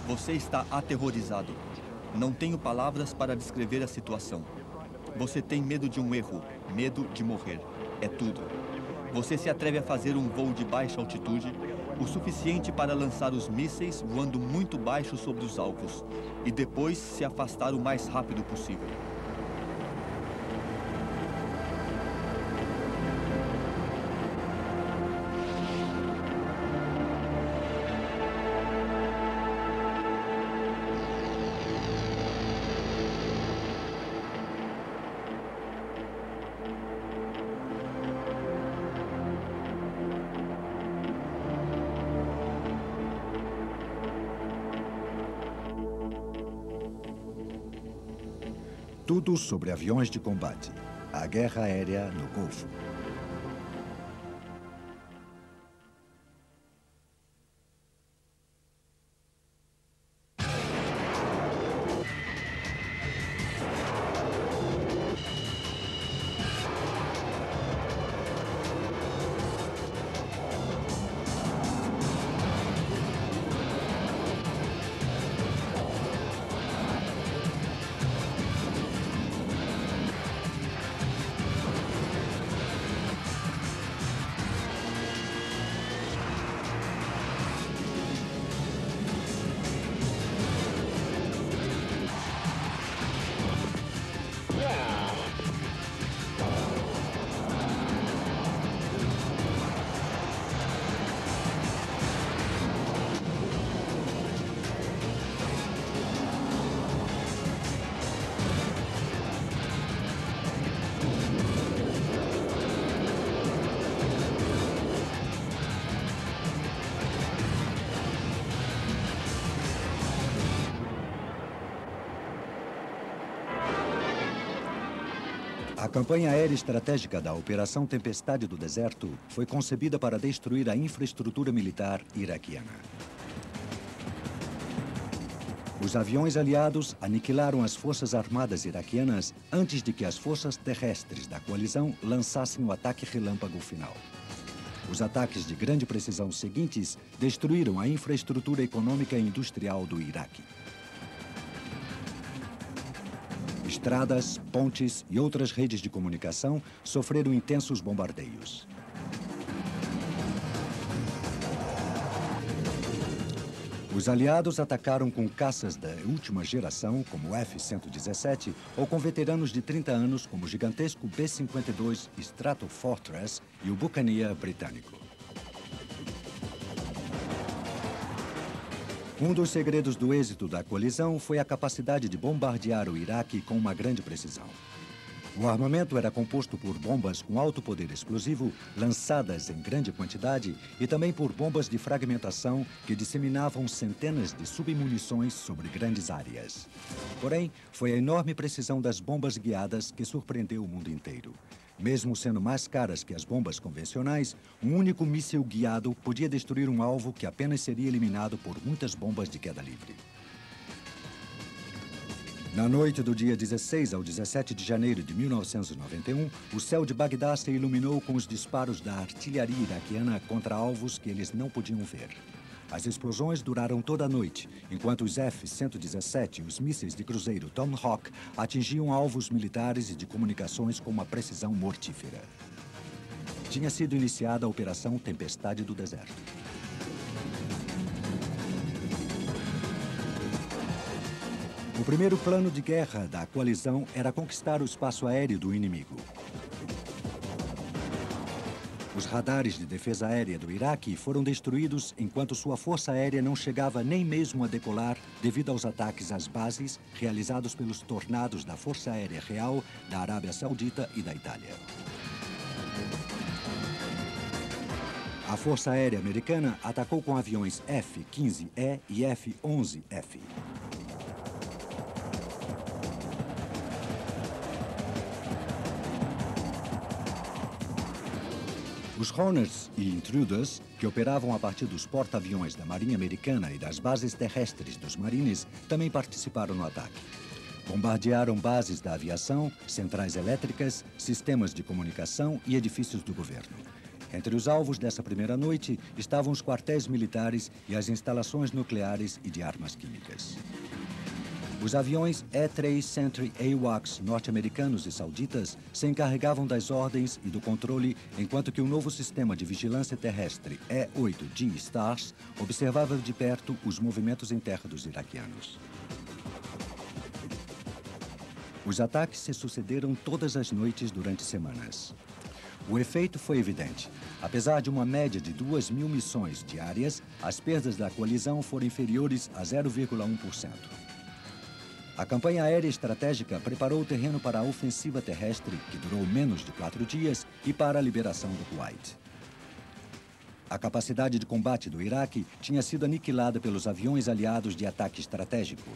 Você está aterrorizado. Não tenho palavras para descrever a situação. Você tem medo de um erro, medo de morrer. É tudo. Você se atreve a fazer um voo de baixa altitude, o suficiente para lançar os mísseis voando muito baixo sobre os alvos, e depois se afastar o mais rápido possível. Tudo sobre aviões de combate. A guerra aérea no Golfo. A campanha aérea estratégica da Operação Tempestade do Deserto foi concebida para destruir a infraestrutura militar iraquiana. Os aviões aliados aniquilaram as forças armadas iraquianas antes de que as forças terrestres da coalizão lançassem o ataque relâmpago final. Os ataques de grande precisão seguintes destruíram a infraestrutura econômica e industrial do Iraque. Estradas, pontes e outras redes de comunicação sofreram intensos bombardeios. Os aliados atacaram com caças da última geração, como o F-117, ou com veteranos de 30 anos, como o gigantesco B-52 Stratofortress e o Buccaneer britânico. Um dos segredos do êxito da coalizão foi a capacidade de bombardear o Iraque com uma grande precisão. O armamento era composto por bombas com alto poder explosivo, lançadas em grande quantidade, e também por bombas de fragmentação que disseminavam centenas de submunições sobre grandes áreas. Porém, foi a enorme precisão das bombas guiadas que surpreendeu o mundo inteiro. Mesmo sendo mais caras que as bombas convencionais, um único míssil guiado podia destruir um alvo que apenas seria eliminado por muitas bombas de queda livre. Na noite do dia 16 ao 17 de janeiro de 1991, o céu de Bagdá se iluminou com os disparos da artilharia iraquiana contra alvos que eles não podiam ver. As explosões duraram toda a noite, enquanto os F-117 e os mísseis de cruzeiro Tomahawk atingiam alvos militares e de comunicações com uma precisão mortífera. Tinha sido iniciada a Operação Tempestade do Deserto. O primeiro plano de guerra da coalizão era conquistar o espaço aéreo do inimigo. Os radares de defesa aérea do Iraque foram destruídos enquanto sua força aérea não chegava nem mesmo a decolar devido aos ataques às bases realizados pelos tornados da Força Aérea Real, da Arábia Saudita e da Itália. A Força Aérea Americana atacou com aviões F-15E e F-11F. Os Hornets e Intruders, que operavam a partir dos porta-aviões da Marinha Americana e das bases terrestres dos Marines, também participaram no ataque. Bombardearam bases da aviação, centrais elétricas, sistemas de comunicação e edifícios do governo. Entre os alvos dessa primeira noite estavam os quartéis militares e as instalações nucleares e de armas químicas. Os aviões E-3 Sentry AWACS norte-americanos e sauditas se encarregavam das ordens e do controle, enquanto que o novo sistema de vigilância terrestre E-8G Stars observava de perto os movimentos em terra dos iraquianos. Os ataques se sucederam todas as noites durante semanas. O efeito foi evidente. Apesar de uma média de 2.000 missões diárias, as perdas da coalizão foram inferiores a 0,1%. A campanha aérea estratégica preparou o terreno para a ofensiva terrestre, que durou menos de 4 dias, e para a liberação do Kuwait. A capacidade de combate do Iraque tinha sido aniquilada pelos aviões aliados de ataque estratégico.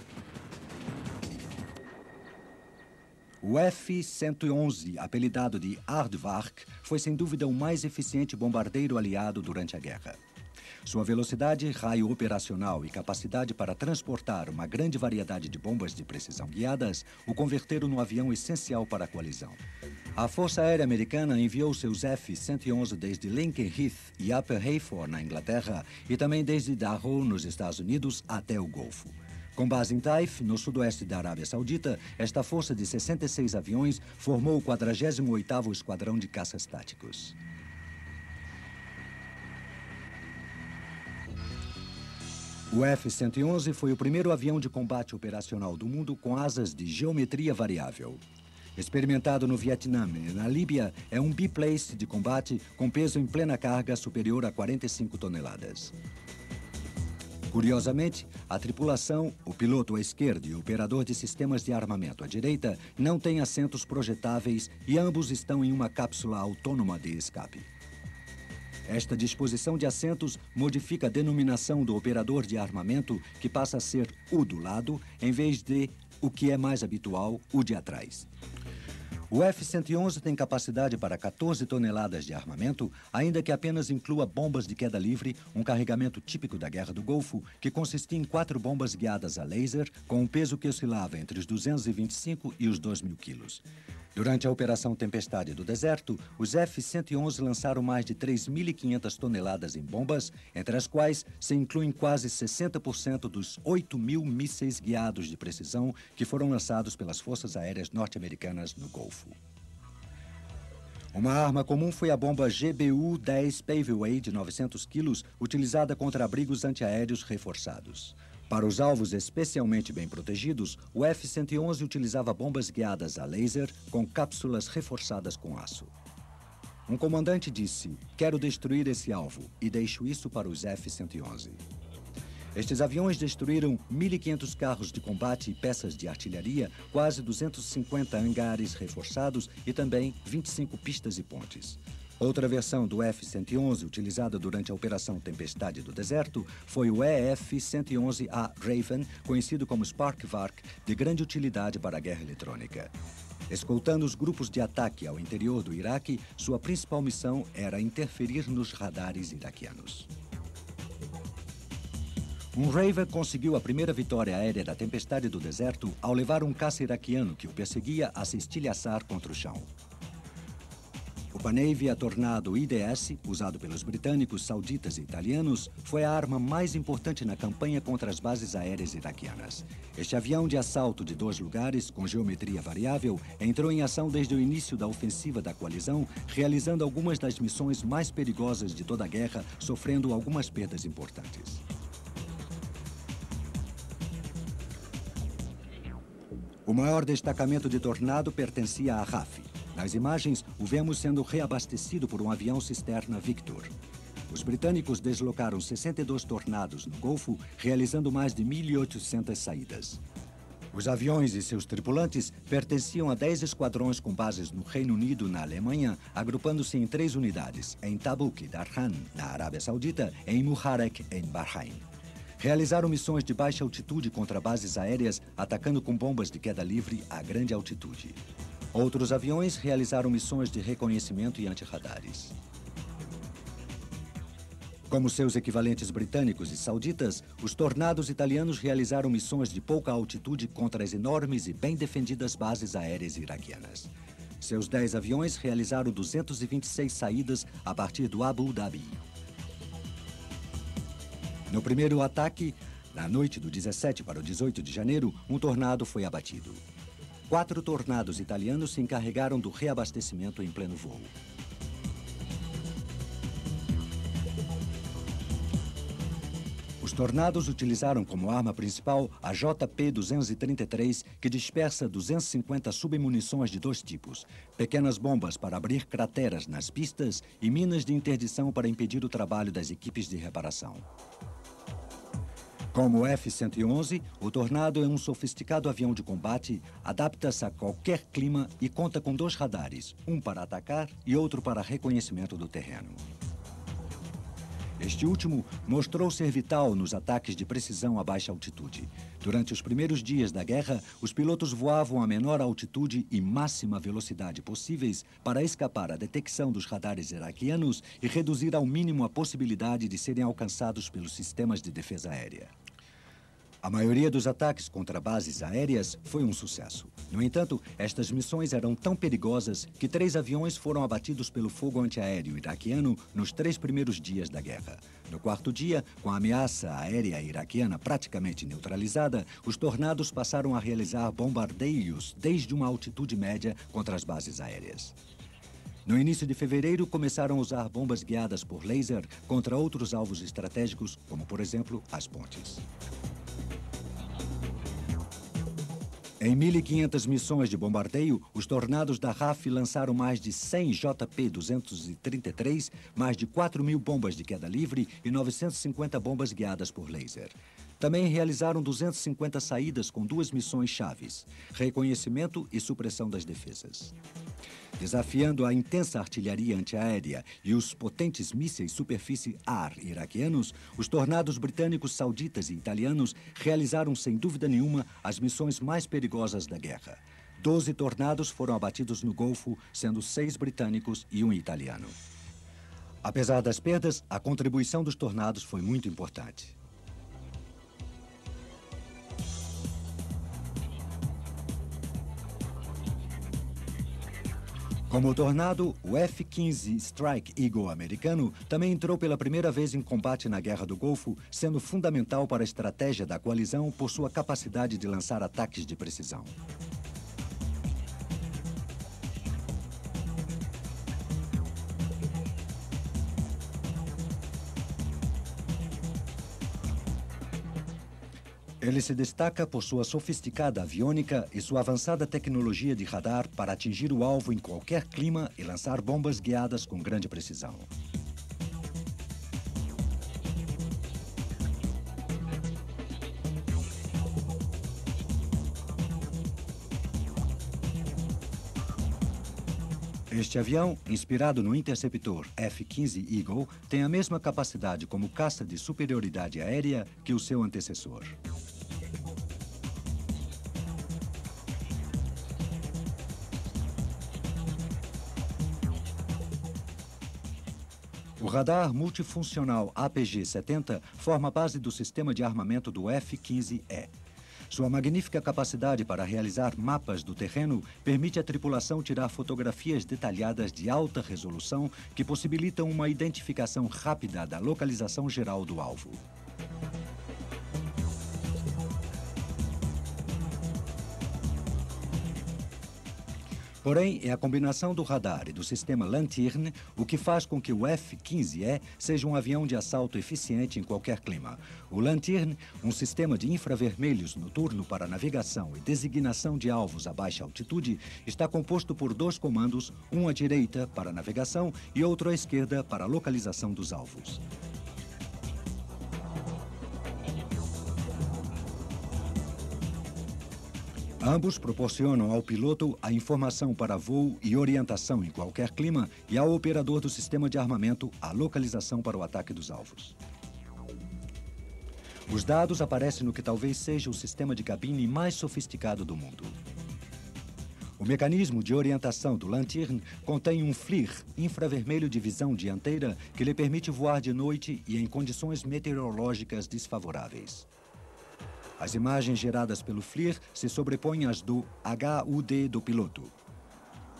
O F-111, apelidado de Aardvark, foi sem dúvida o mais eficiente bombardeiro aliado durante a guerra. Sua velocidade, raio operacional e capacidade para transportar uma grande variedade de bombas de precisão guiadas o converteram num avião essencial para a coalizão. A Força Aérea Americana enviou seus F-111 desde Lincoln Heath e Upper Hayford, na Inglaterra, e também desde Dahou, nos Estados Unidos, até o Golfo. Com base em Taif, no sudoeste da Arábia Saudita, esta força de 66 aviões formou o 48º Esquadrão de Caças Táticos. O F-111 foi o primeiro avião de combate operacional do mundo com asas de geometria variável. Experimentado no Vietnã e na Líbia, é um biplace de combate com peso em plena carga superior a 45 toneladas. Curiosamente, a tripulação, o piloto à esquerda e o operador de sistemas de armamento à direita, não têm assentos projetáveis e ambos estão em uma cápsula autônoma de escape. Esta disposição de assentos modifica a denominação do operador de armamento, que passa a ser o do lado, em vez de, o que é mais habitual, o de atrás. O F-111 tem capacidade para 14 toneladas de armamento, ainda que apenas inclua bombas de queda livre, um carregamento típico da Guerra do Golfo, que consistia em 4 bombas guiadas a laser, com um peso que oscilava entre os 225 e os 2.000 quilos. Durante a Operação Tempestade do Deserto, os F-111 lançaram mais de 3.500 toneladas em bombas, entre as quais se incluem quase 60% dos 8.000 mísseis guiados de precisão que foram lançados pelas Forças Aéreas norte-americanas no Golfo. Uma arma comum foi a bomba GBU-10 Paveway de 900 quilos, utilizada contra abrigos antiaéreos reforçados. Para os alvos especialmente bem protegidos, o F-111 utilizava bombas guiadas a laser com cápsulas reforçadas com aço. Um comandante disse: "Quero destruir esse alvo e deixo isso para os F-111." Estes aviões destruíram 1.500 carros de combate e peças de artilharia, quase 250 hangares reforçados e também 25 pistas e pontes. Outra versão do F-111 utilizada durante a Operação Tempestade do Deserto foi o EF-111A Raven, conhecido como Spark-Vark, de grande utilidade para a guerra eletrônica. Escoltando os grupos de ataque ao interior do Iraque, sua principal missão era interferir nos radares iraquianos. Um Raven conseguiu a primeira vitória aérea da Tempestade do Deserto ao levar um caça iraquiano que o perseguia a se estilhaçar contra o chão. O Panavia Tornado IDS, usado pelos britânicos, sauditas e italianos, foi a arma mais importante na campanha contra as bases aéreas iraquianas. Este avião de assalto de 2 lugares, com geometria variável, entrou em ação desde o início da ofensiva da coalizão, realizando algumas das missões mais perigosas de toda a guerra, sofrendo algumas perdas importantes. O maior destacamento de Tornado pertencia à RAF. Nas imagens, o vemos sendo reabastecido por um avião cisterna Victor. Os britânicos deslocaram 62 Tornados no Golfo, realizando mais de 1.800 saídas. Os aviões e seus tripulantes pertenciam a 10 esquadrões com bases no Reino Unido e na Alemanha, agrupando-se em 3 unidades, em Tabuk e Darhan, na Arábia Saudita, e em Muharraq, em Bahrein. Realizaram missões de baixa altitude contra bases aéreas, atacando com bombas de queda livre a grande altitude. Outros aviões realizaram missões de reconhecimento e antirradares. Como seus equivalentes britânicos e sauditas, os Tornados italianos realizaram missões de pouca altitude contra as enormes e bem defendidas bases aéreas iraquianas. Seus 10 aviões realizaram 226 saídas a partir do Abu Dhabi. No primeiro ataque, na noite do 17 para o 18 de janeiro, um tornado foi abatido. 4 tornados italianos se encarregaram do reabastecimento em pleno voo. Os tornados utilizaram como arma principal a JP-233, que dispersa 250 submunições de 2 tipos: pequenas bombas para abrir crateras nas pistas e minas de interdição para impedir o trabalho das equipes de reparação. Como o F-111, o Tornado é um sofisticado avião de combate, adapta-se a qualquer clima e conta com 2 radares, um para atacar e outro para reconhecimento do terreno. Este último mostrou ser vital nos ataques de precisão a baixa altitude. Durante os primeiros dias da guerra, os pilotos voavam a menor altitude e máxima velocidade possíveis para escapar à detecção dos radares iraquianos e reduzir ao mínimo a possibilidade de serem alcançados pelos sistemas de defesa aérea. A maioria dos ataques contra bases aéreas foi um sucesso. No entanto, estas missões eram tão perigosas que 3 aviões foram abatidos pelo fogo antiaéreo iraquiano nos 3 primeiros dias da guerra. No 4º dia, com a ameaça aérea iraquiana praticamente neutralizada, os Tornados passaram a realizar bombardeios desde uma altitude média contra as bases aéreas. No início de fevereiro, começaram a usar bombas guiadas por laser contra outros alvos estratégicos, como, por exemplo, as pontes. Em 1.500 missões de bombardeio, os Tornados da RAF lançaram mais de 100 JP-233, mais de 4.000 bombas de queda livre e 950 bombas guiadas por laser. Também realizaram 250 saídas com 2 missões chaves: reconhecimento e supressão das defesas. Desafiando a intensa artilharia antiaérea e os potentes mísseis superfície-ar iraquianos, os Tornados britânicos, sauditas e italianos realizaram, sem dúvida nenhuma, as missões mais perigosas da guerra. 12 Tornados foram abatidos no Golfo, sendo 6 britânicos e 1 italiano. Apesar das perdas, a contribuição dos Tornados foi muito importante. Como o Tornado, o F-15 Strike Eagle americano também entrou pela primeira vez em combate na Guerra do Golfo, sendo fundamental para a estratégia da coalizão por sua capacidade de lançar ataques de precisão. Ele se destaca por sua sofisticada aviônica e sua avançada tecnologia de radar para atingir o alvo em qualquer clima e lançar bombas guiadas com grande precisão. Este avião, inspirado no interceptor F-15 Eagle, tem a mesma capacidade como caça de superioridade aérea que o seu antecessor. O radar multifuncional APG-70 forma a base do sistema de armamento do F-15E. Sua magnífica capacidade para realizar mapas do terreno permite à tripulação tirar fotografias detalhadas de alta resolução que possibilitam uma identificação rápida da localização geral do alvo. Porém, é a combinação do radar e do sistema Lanterne o que faz com que o F-15E seja um avião de assalto eficiente em qualquer clima. O Lanterne, um sistema de infravermelhos noturno para navegação e designação de alvos a baixa altitude, está composto por 2 comandos, um à direita para navegação e outro à esquerda para a localização dos alvos. Ambos proporcionam ao piloto a informação para voo e orientação em qualquer clima e ao operador do sistema de armamento a localização para o ataque dos alvos. Os dados aparecem no que talvez seja o sistema de cabine mais sofisticado do mundo. O mecanismo de orientação do Lanterne contém um FLIR, infravermelho de visão dianteira, que lhe permite voar de noite e em condições meteorológicas desfavoráveis. As imagens geradas pelo FLIR se sobrepõem às do HUD do piloto.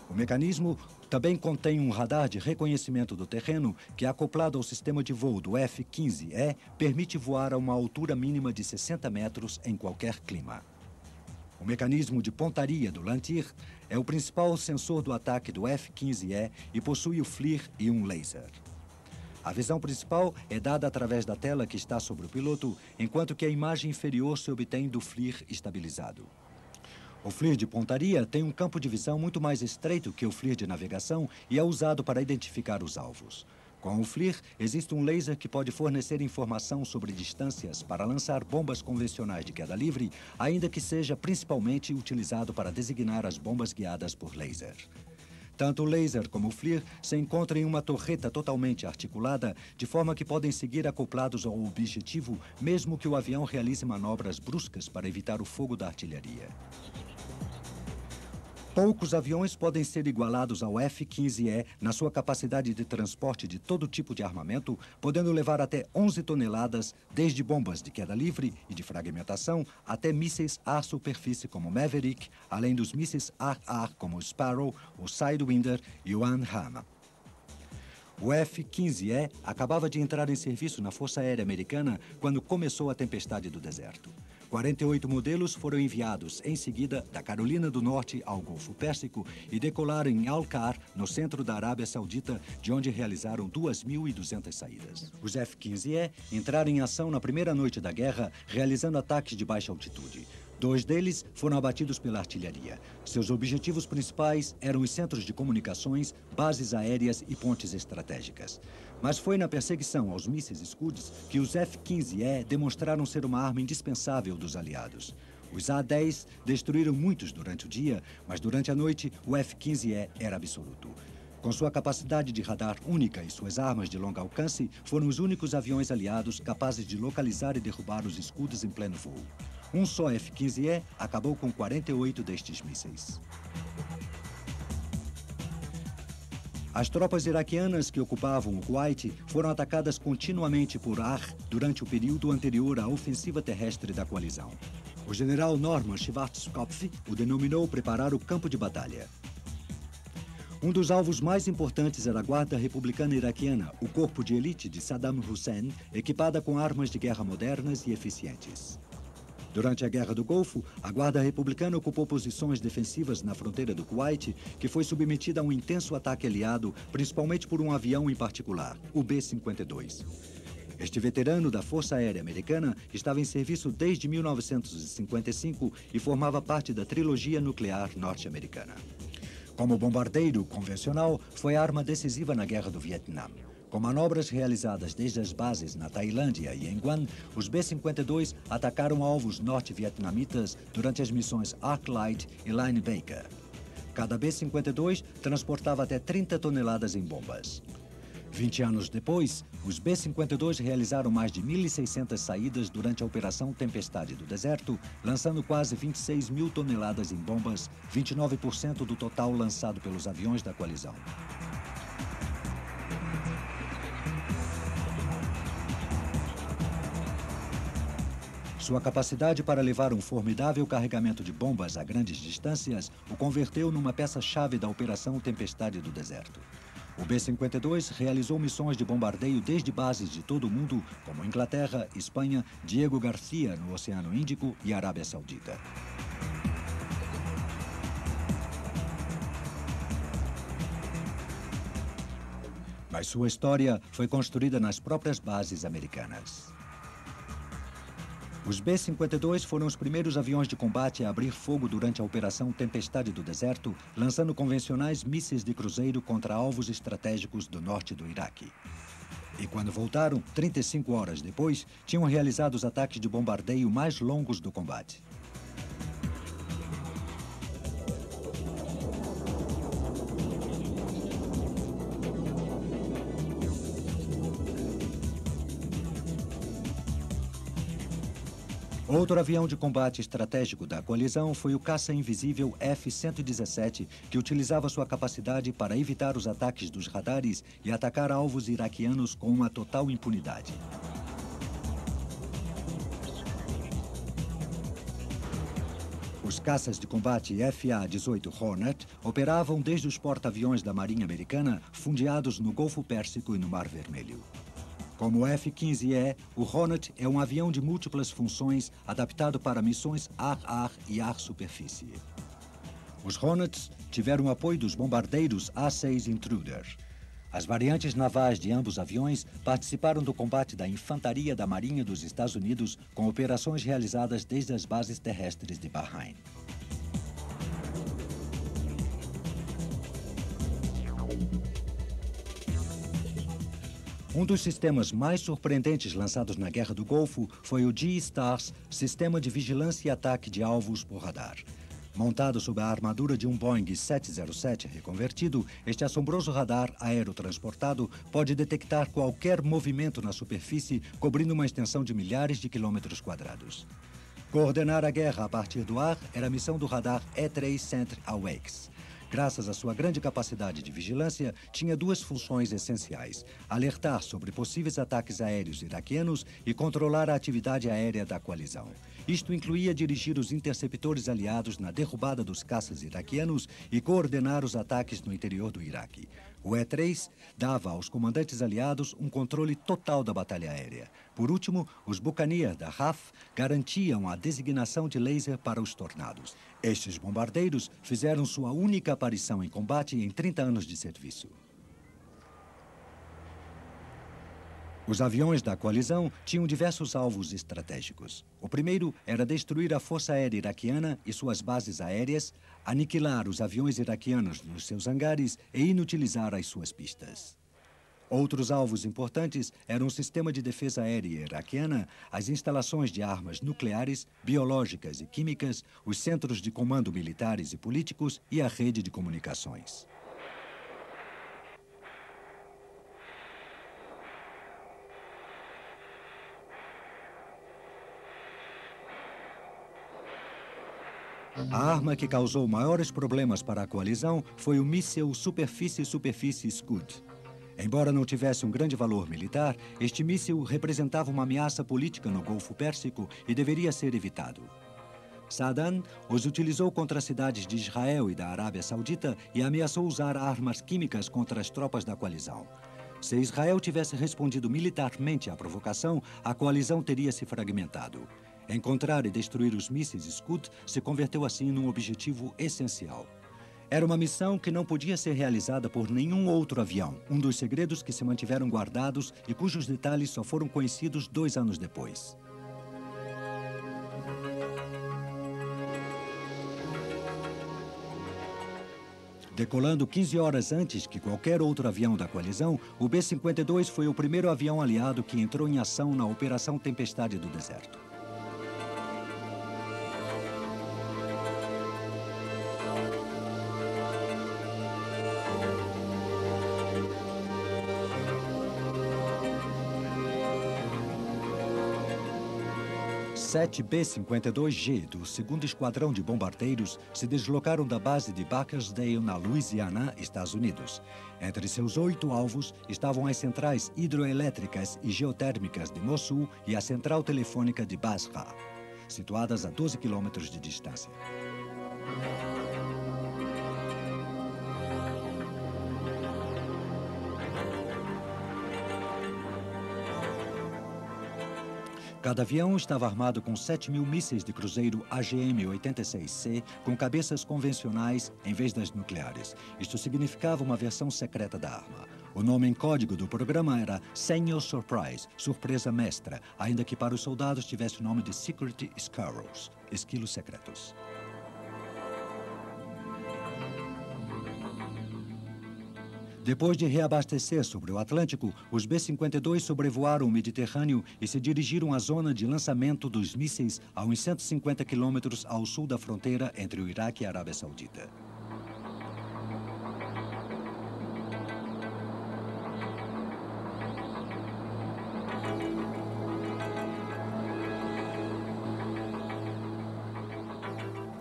O mecanismo também contém um radar de reconhecimento do terreno que, acoplado ao sistema de voo do F-15E, permite voar a uma altura mínima de 60 metros em qualquer clima. O mecanismo de pontaria do Lantir é o principal sensor do ataque do F-15E e possui o FLIR e um laser. A visão principal é dada através da tela que está sobre o piloto, enquanto que a imagem inferior se obtém do FLIR estabilizado. O FLIR de pontaria tem um campo de visão muito mais estreito que o FLIR de navegação e é usado para identificar os alvos. Com o FLIR, existe um laser que pode fornecer informação sobre distâncias para lançar bombas convencionais de queda livre, ainda que seja principalmente utilizado para designar as bombas guiadas por laser. Tanto o laser como o FLIR se encontram em uma torreta totalmente articulada, de forma que podem seguir acoplados ao objetivo, mesmo que o avião realize manobras bruscas para evitar o fogo da artilharia. Poucos aviões podem ser igualados ao F-15E na sua capacidade de transporte de todo tipo de armamento, podendo levar até 11 toneladas, desde bombas de queda livre e de fragmentação até mísseis ar-superfície como Maverick, além dos mísseis ar-ar como o Sparrow, o Sidewinder e o ANHAM. O F-15E acabava de entrar em serviço na Força Aérea Americana quando começou a Tempestade do Deserto. 48 modelos foram enviados em seguida da Carolina do Norte ao Golfo Pérsico e decolaram em Al-Kar, no centro da Arábia Saudita, de onde realizaram 2.200 saídas. Os F-15E entraram em ação na primeira noite da guerra, realizando ataques de baixa altitude. 2 deles foram abatidos pela artilharia. Seus objetivos principais eram os centros de comunicações, bases aéreas e pontes estratégicas. Mas foi na perseguição aos mísseis Scud que os F-15E demonstraram ser uma arma indispensável dos aliados. Os A-10 destruíram muitos durante o dia, mas durante a noite o F-15E era absoluto. Com sua capacidade de radar única e suas armas de longo alcance, foram os únicos aviões aliados capazes de localizar e derrubar os Scuds em pleno voo. Um só F-15E acabou com 48 destes mísseis. As tropas iraquianas que ocupavam o Kuwait foram atacadas continuamente por ar durante o período anterior à ofensiva terrestre da coalizão. O general Norman Schwarzkopf o denominou preparar o campo de batalha. Um dos alvos mais importantes era a Guarda Republicana Iraquiana, o corpo de elite de Saddam Hussein, equipada com armas de guerra modernas e eficientes. Durante a Guerra do Golfo, a Guarda Republicana ocupou posições defensivas na fronteira do Kuwait, que foi submetida a um intenso ataque aliado, principalmente por um avião em particular, o B-52. Este veterano da Força Aérea Americana estava em serviço desde 1955 e formava parte da trilogia nuclear norte-americana. Como bombardeiro convencional, foi arma decisiva na Guerra do Vietnã. Com manobras realizadas desde as bases na Tailândia e em Guam, os B-52 atacaram alvos norte-vietnamitas durante as missões Arclight e Linebacker. Cada B-52 transportava até 30 toneladas em bombas. 20 anos depois, os B-52 realizaram mais de 1.600 saídas durante a Operação Tempestade do Deserto, lançando quase 26 mil toneladas em bombas, 29% do total lançado pelos aviões da coalizão. Sua capacidade para levar um formidável carregamento de bombas a grandes distâncias o converteu numa peça-chave da Operação Tempestade do Deserto. O B-52 realizou missões de bombardeio desde bases de todo o mundo, como Inglaterra, Espanha, Diego Garcia no Oceano Índico e Arábia Saudita. Mas sua história foi construída nas próprias bases americanas. Os B-52 foram os primeiros aviões de combate a abrir fogo durante a Operação Tempestade do Deserto, lançando convencionais mísseis de cruzeiro contra alvos estratégicos do norte do Iraque. E quando voltaram, 35 horas depois, tinham realizado os ataques de bombardeio mais longos do combate. Outro avião de combate estratégico da coalizão foi o caça invisível F-117, que utilizava sua capacidade para evitar os ataques dos radares e atacar alvos iraquianos com uma total impunidade. Os caças de combate FA-18 Hornet operavam desde os porta-aviões da Marinha Americana, fundeados no Golfo Pérsico e no Mar Vermelho. Como o F-15E, o Hornet é um avião de múltiplas funções adaptado para missões ar-ar e ar-superfície. Os Hornets tiveram apoio dos bombardeiros A-6 Intruder. As variantes navais de ambos aviões participaram do combate da infantaria da Marinha dos Estados Unidos com operações realizadas desde as bases terrestres de Bahrein. Um dos sistemas mais surpreendentes lançados na Guerra do Golfo foi o G-STARS, Sistema de Vigilância e Ataque de Alvos por Radar. Montado sob a armadura de um Boeing 707 reconvertido, este assombroso radar aerotransportado pode detectar qualquer movimento na superfície, cobrindo uma extensão de milhares de quilômetros quadrados. Coordenar a guerra a partir do ar era a missão do radar E-3 Centre-AWACS. Graças à sua grande capacidade de vigilância, tinha duas funções essenciais: alertar sobre possíveis ataques aéreos iraquianos e controlar a atividade aérea da coalizão. Isto incluía dirigir os interceptores aliados na derrubada dos caças iraquianos e coordenar os ataques no interior do Iraque. O E-3 dava aos comandantes aliados um controle total da batalha aérea. Por último, os Buccaneer da RAF garantiam a designação de laser para os Tornados. Estes bombardeiros fizeram sua única aparição em combate em 30 anos de serviço. Os aviões da coalizão tinham diversos alvos estratégicos. O primeiro era destruir a Força Aérea Iraquiana e suas bases aéreas, aniquilar os aviões iraquianos nos seus hangares e inutilizar as suas pistas. Outros alvos importantes eram o sistema de defesa aérea iraquiana, as instalações de armas nucleares, biológicas e químicas, os centros de comando militares e políticos e a rede de comunicações. A arma que causou maiores problemas para a coalizão foi o míssil Superfície-Superfície Scud. Embora não tivesse um grande valor militar, este míssil representava uma ameaça política no Golfo Pérsico e deveria ser evitado. Saddam os utilizou contra as cidades de Israel e da Arábia Saudita e ameaçou usar armas químicas contra as tropas da coalizão. Se Israel tivesse respondido militarmente à provocação, a coalizão teria se fragmentado. Encontrar e destruir os mísseis Scud se converteu assim num objetivo essencial. Era uma missão que não podia ser realizada por nenhum outro avião, um dos segredos que se mantiveram guardados e cujos detalhes só foram conhecidos 2 anos depois. Decolando 15 horas antes que qualquer outro avião da coalizão, o B-52 foi o primeiro avião aliado que entrou em ação na Operação Tempestade do Deserto. Sete B-52G do 2º Esquadrão de Bombardeiros se deslocaram da base de Bakersdale, na Louisiana, Estados Unidos. Entre seus 8 alvos estavam as centrais hidroelétricas e geotérmicas de Mossul e a central telefônica de Basra, situadas a 12 quilômetros de distância. Cada avião estava armado com 7.000 mísseis de cruzeiro AGM-86C com cabeças convencionais em vez das nucleares. Isto significava uma versão secreta da arma. O nome em código do programa era Senior Surprise, surpresa mestra, ainda que para os soldados tivesse o nome de Secret Squirrels, esquilos secretos. Depois de reabastecer sobre o Atlântico, os B-52 sobrevoaram o Mediterrâneo e se dirigiram à zona de lançamento dos mísseis a uns 150 quilômetros ao sul da fronteira entre o Iraque e a Arábia Saudita.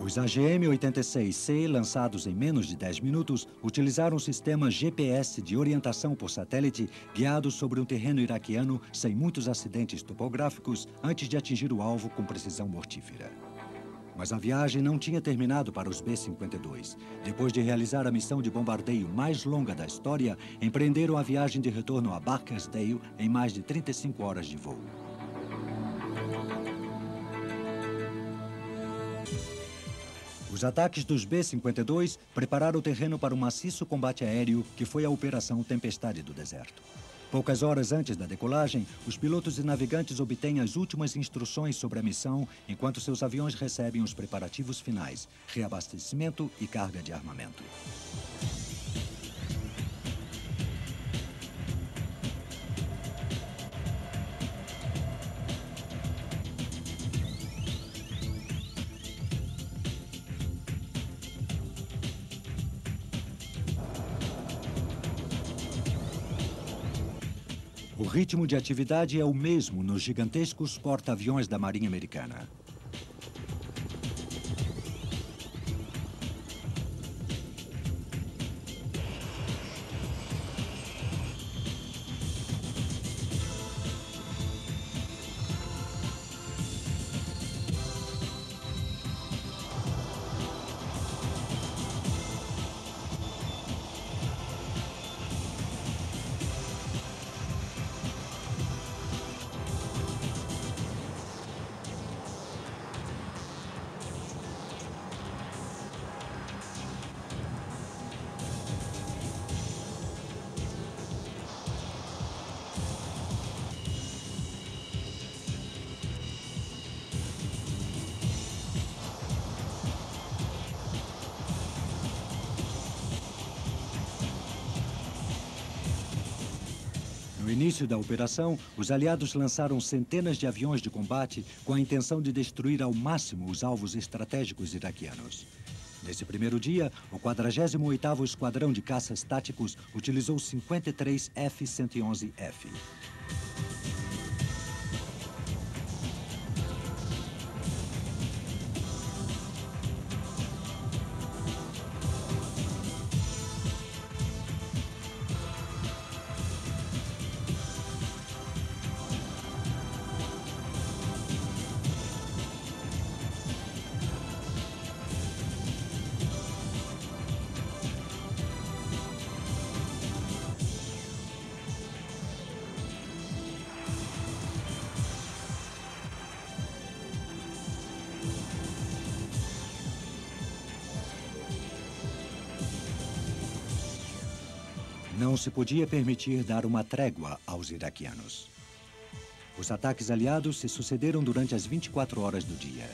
Os AGM-86C, lançados em menos de 10 minutos, utilizaram um sistema GPS de orientação por satélite guiados sobre um terreno iraquiano sem muitos acidentes topográficos antes de atingir o alvo com precisão mortífera. Mas a viagem não tinha terminado para os B-52. Depois de realizar a missão de bombardeio mais longa da história, empreenderam a viagem de retorno a Barkersdale em mais de 35 horas de voo. Os ataques dos B-52 prepararam o terreno para um maciço combate aéreo que foi a Operação Tempestade do Deserto. Poucas horas antes da decolagem, os pilotos e navegantes obtêm as últimas instruções sobre a missão, enquanto seus aviões recebem os preparativos finais, reabastecimento e carga de armamento. O ritmo de atividade é o mesmo nos gigantescos porta-aviões da Marinha Americana. No início da operação, os aliados lançaram centenas de aviões de combate com a intenção de destruir ao máximo os alvos estratégicos iraquianos. Nesse primeiro dia, o 48º Esquadrão de Caças Táticos utilizou 53 F-111F. Não se podia permitir dar uma trégua aos iraquianos. Os ataques aliados se sucederam durante as 24 horas do dia.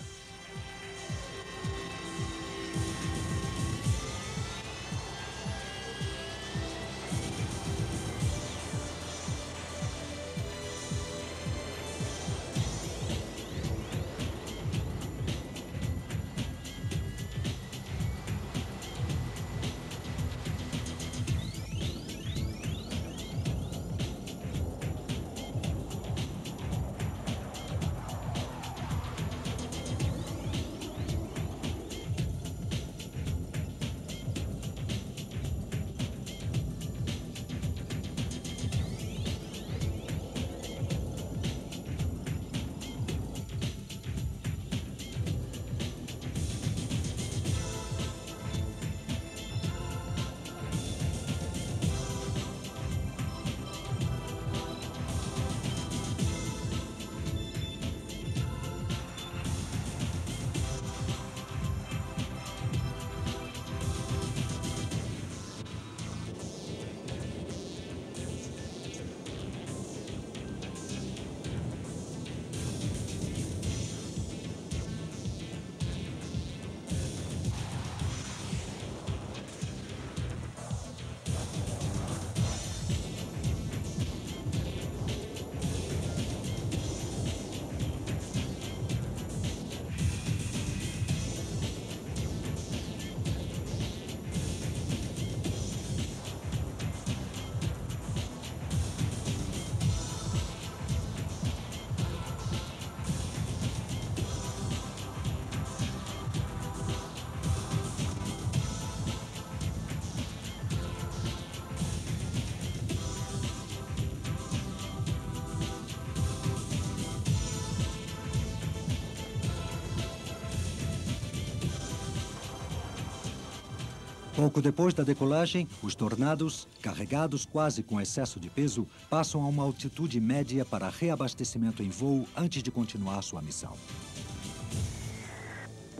Pouco depois da decolagem, os tornados, carregados quase com excesso de peso, passam a uma altitude média para reabastecimento em voo antes de continuar sua missão.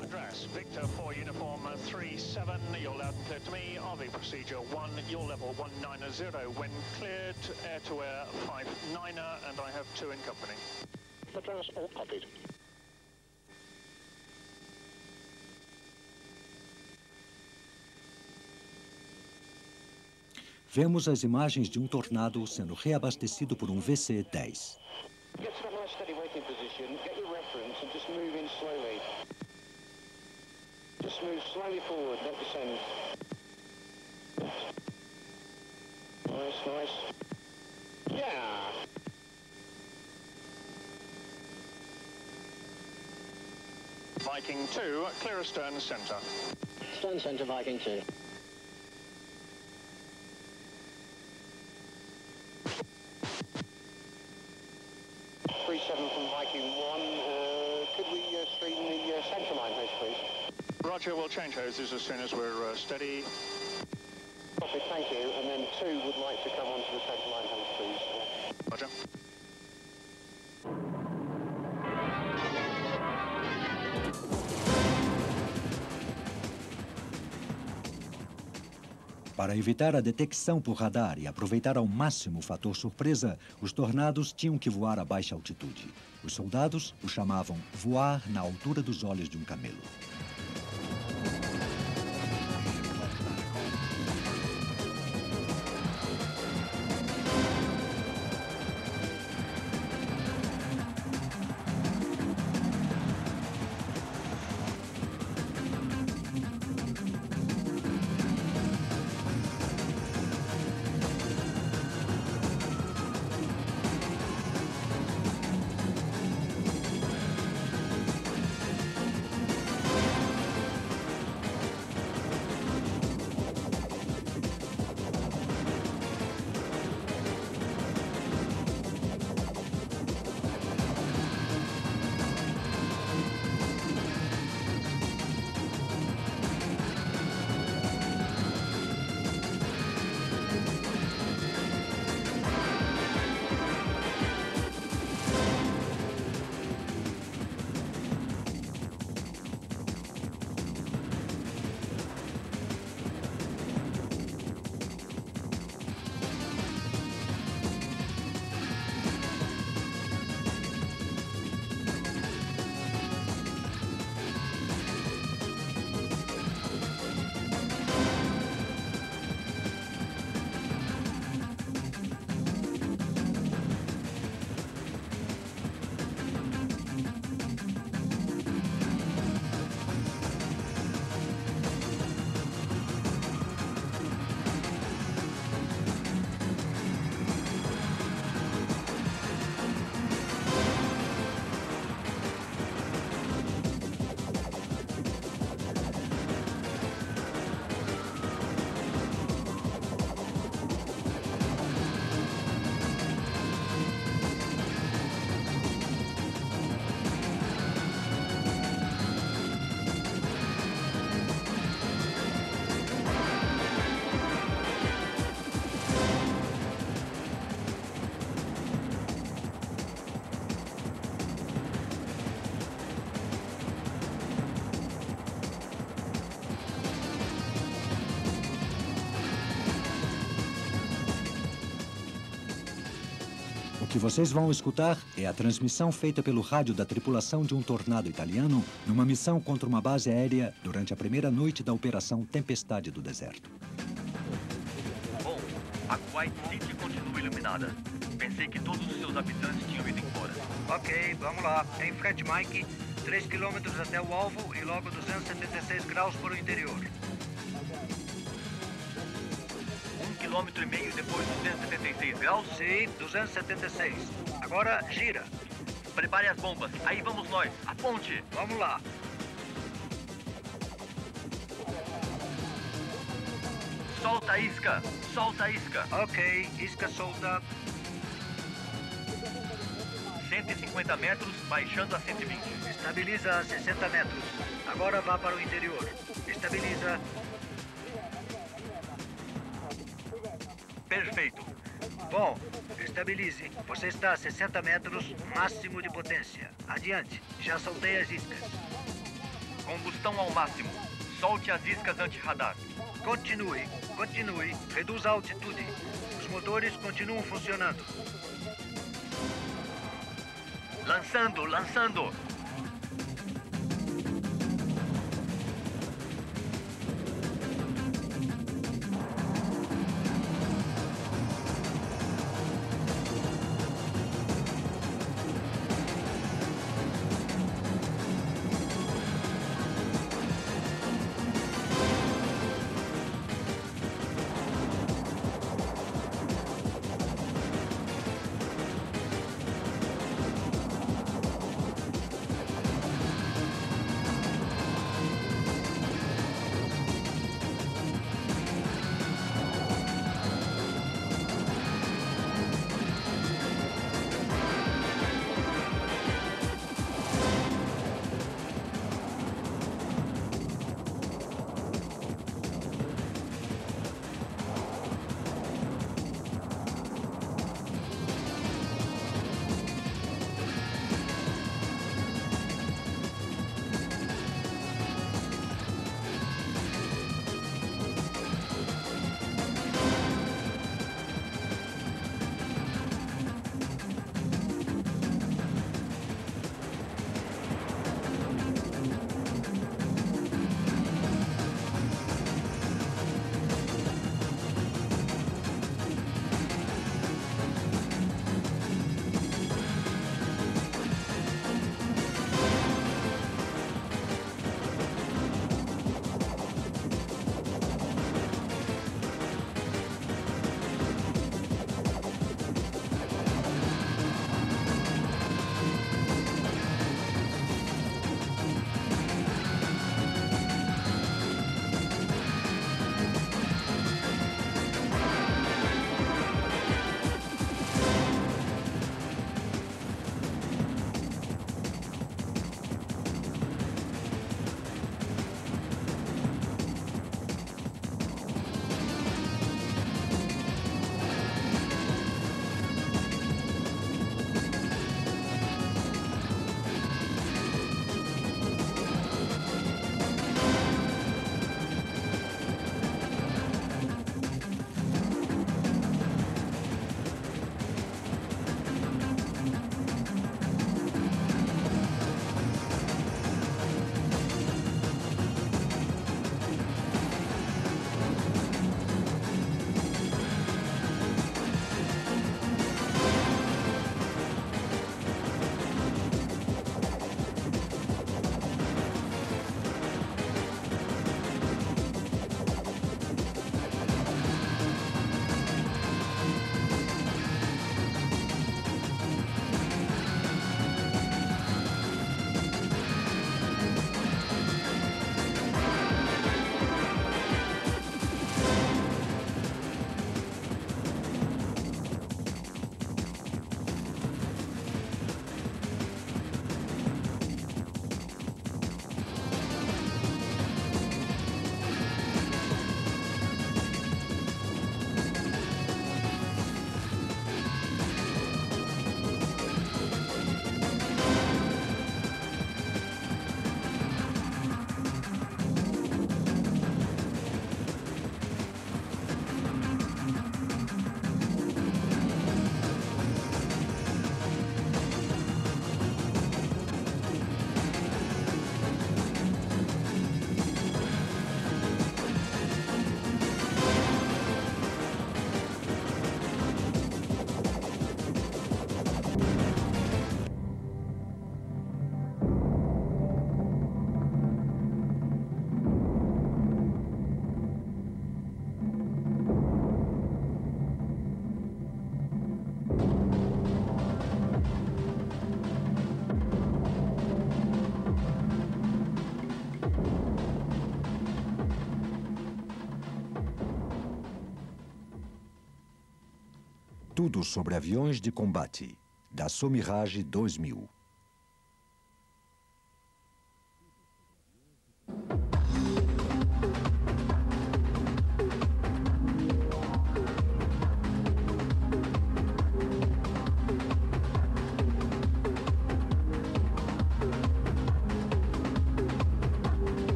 Address, Victor 4 Uniform 37, you're loud and clear to me. RV Procedure 1, you're level 190. When cleared, air-to-air 59er, and I have 2 in company. Address, all copied. Vemos as imagens de um tornado sendo reabastecido por um VC-10. Get to a nice steady waiting position, get your reference and just move in slowly. Just move slowly forward, not descend. Nice, nice. Yeah! Viking 2, clear astern center. Stern center, Viking 2. From Viking 1, could we screen the centre line hose, please? Roger, we'll change hoses as soon as we're steady. Copy, thank you. And then 2 would like to come onto the centre line hose, please. Roger. Para evitar a detecção por radar e aproveitar ao máximo o fator surpresa, os tornados tinham que voar a baixa altitude. Os soldados o chamavam voar na altura dos olhos de um camelo. O que vocês vão escutar é a transmissão feita pelo rádio da tripulação de um tornado italiano numa missão contra uma base aérea durante a primeira noite da Operação Tempestade do Deserto. Bom, a Kuwait City continua iluminada. Pensei que todos os seus habitantes tinham ido embora. Ok, vamos lá. Em frente, Mike. 3 quilômetros até o alvo e logo 276 graus para o interior. 1,5 km depois de 276 graus? Sim, 276. Agora, gira. Prepare as bombas. Aí vamos nós. A ponte. Vamos lá. Solta a isca. Solta a isca. Ok, isca solta. 150 metros, baixando a 120. Estabiliza a 60 metros. Agora vá para o interior. Estabiliza. Perfeito. Bom, estabilize. Você está a 60 metros, máximo de potência. Adiante. Já soltei as iscas. Combustão ao máximo. Solte as iscas anti-radar. Continue. Reduza a altitude. Os motores continuam funcionando. Lançando. Tudo sobre aviões de combate, da Somirage 2000.